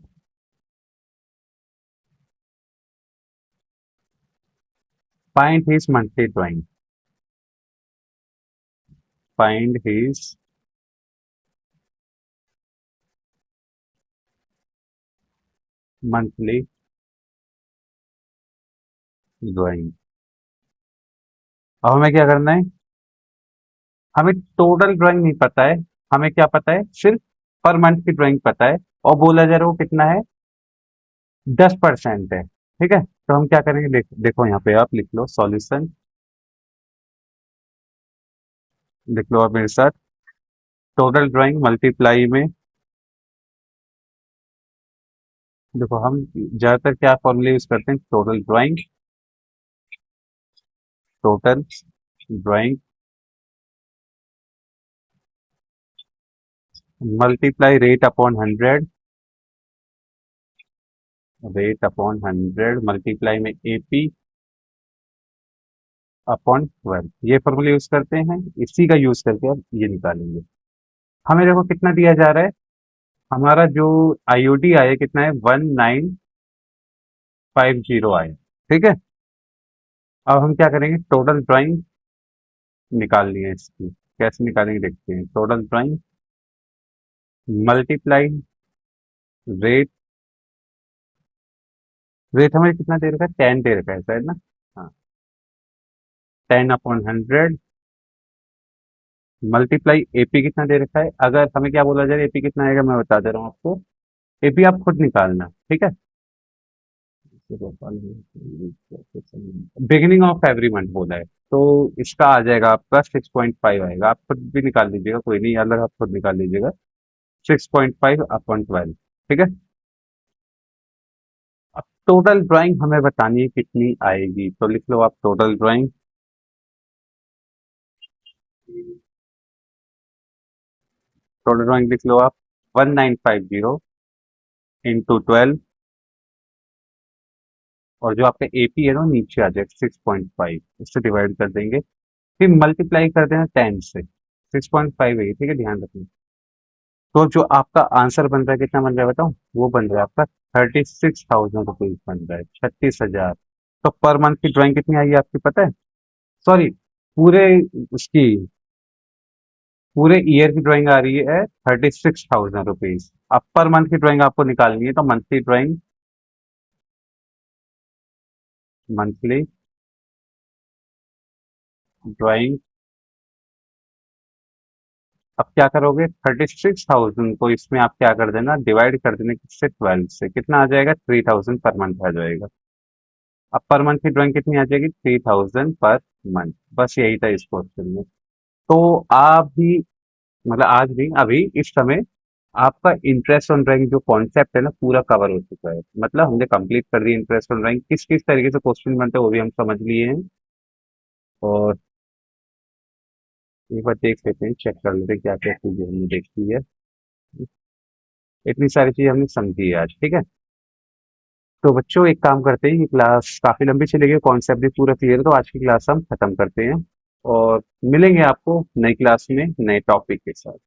S1: find his monthly drawing, find his monthly drawing। अब हमें क्या करना है, हमें total drawing नहीं पता है, हमें क्या पता है, सिर्फ पर मंथ की ड्राइंग पता है, और बोला जा रहा है वो कितना है, 10% है, ठीक है। तो हम क्या करेंगे, देखो यहाँ पे आप लिख लो सॉल्यूशन, लिख लो आप मेरे साथ, टोटल ड्राइंग मल्टीप्लाई में, देखो हम ज्यादातर क्या फॉर्मूले यूज करते हैं, total drawing, total drawing multiply rate upon 100 multiply में एपी अपॉन 12, ये फॉर्मूले यूज करते हैं, इसी का यूज करके अब ये निकालेंगे। हमें देखो कितना दिया जा रहा है, हमारा जो आईओडी आया कितना है, 1950 आया, ठीक है। अब हम क्या करेंगे, टोटल ड्राइंग निकालनी है इसकी, कैसे निकालेंगे देखते हैं, total drawing multiply rate, rate हमें कितना दे रखा है, 10 दे रखा है शायद ना, हाँ, 10/100 मल्टीप्लाई एपी कितना दे रखा है, अगर हमें क्या बोला जाए एपी कितना आएगा, मैं बता दे रहा हूँ आपको, एपी आप खुद निकालना, ठीक है। बिगिनिंग ऑफ एवरी मंथ बोला है, तो इसका आ जाएगा आपका 6.5 आएगा, आप खुद भी निकाल लीजिएगा, कोई नहीं, अलग आप खुद निकाल लीजिएगा, 6.5/12, ठीक है। अब टोटल ड्राइंग हमें बतानी है कितनी आएगी, तो लिख लो आप टोटल ड्राइंग, टोटल ड्राइंग लिख लो आप 1950 इंटू 12, और जो आपका एपी है ना नीचे आ जाएगा 6.5, इससे डिवाइड कर देंगे, फिर मल्टीप्लाई कर देना 10 से, 6.5 है ये, ठीक है, ध्यान रखना। तो जो आपका आंसर बन रहा है कितना बन रहा है बताओ, वो बन रहा है आपका 36,000 रुपीज बन रहा है, 36,000। तो पर मंथ की ड्राइंग कितनी आई है आपकी पता है, सॉरी, पूरे उसकी पूरे ईयर की ड्राइंग आ रही है 36,000 रुपीज। अब पर मंथ की ड्राइंग आपको निकालनी है, तो मंथली ड्राइंग, मंथली ड्राइंग, अब क्या करोगे, 36,000 को इसमें आप क्या कर देना, डिवाइड कर देना किससे, 12 से, कितना आ जाएगा, 3,000 पर मंथ आ जाएगा। अब पर मंथ की ड्राइंग कितनी आ जाएगी, 3,000 पर मंथ, बस यही था इस क्वेश्चन में। तो आप भी, मतलब आज भी, अभी इस समय आपका इंटरेस्ट ऑन ड्राइंग जो कॉन्सेप्ट है ना पूरा कवर हो चुका है, मतलब हमने कंप्लीट कर दिया इंटरेस्ट ऑन ड्राइंग, किस किस तरीके से क्वेश्चन बनते हैं वो भी हम समझ लिए हैं। और एक बार देख लेते हैं, चेक कर लेते हैं क्या क्या चीजें हमने देखी है। इतनी सारी चीजें हमने समझी है आज, ठीक है। तो बच्चों एक काम करते हैं, ये क्लास काफी लंबी चलेगी, कॉन्सेप्ट भी पूरा क्लियर है, तो आज की क्लास हम खत्म करते हैं और मिलेंगे आपको नई क्लास में नए टॉपिक के साथ।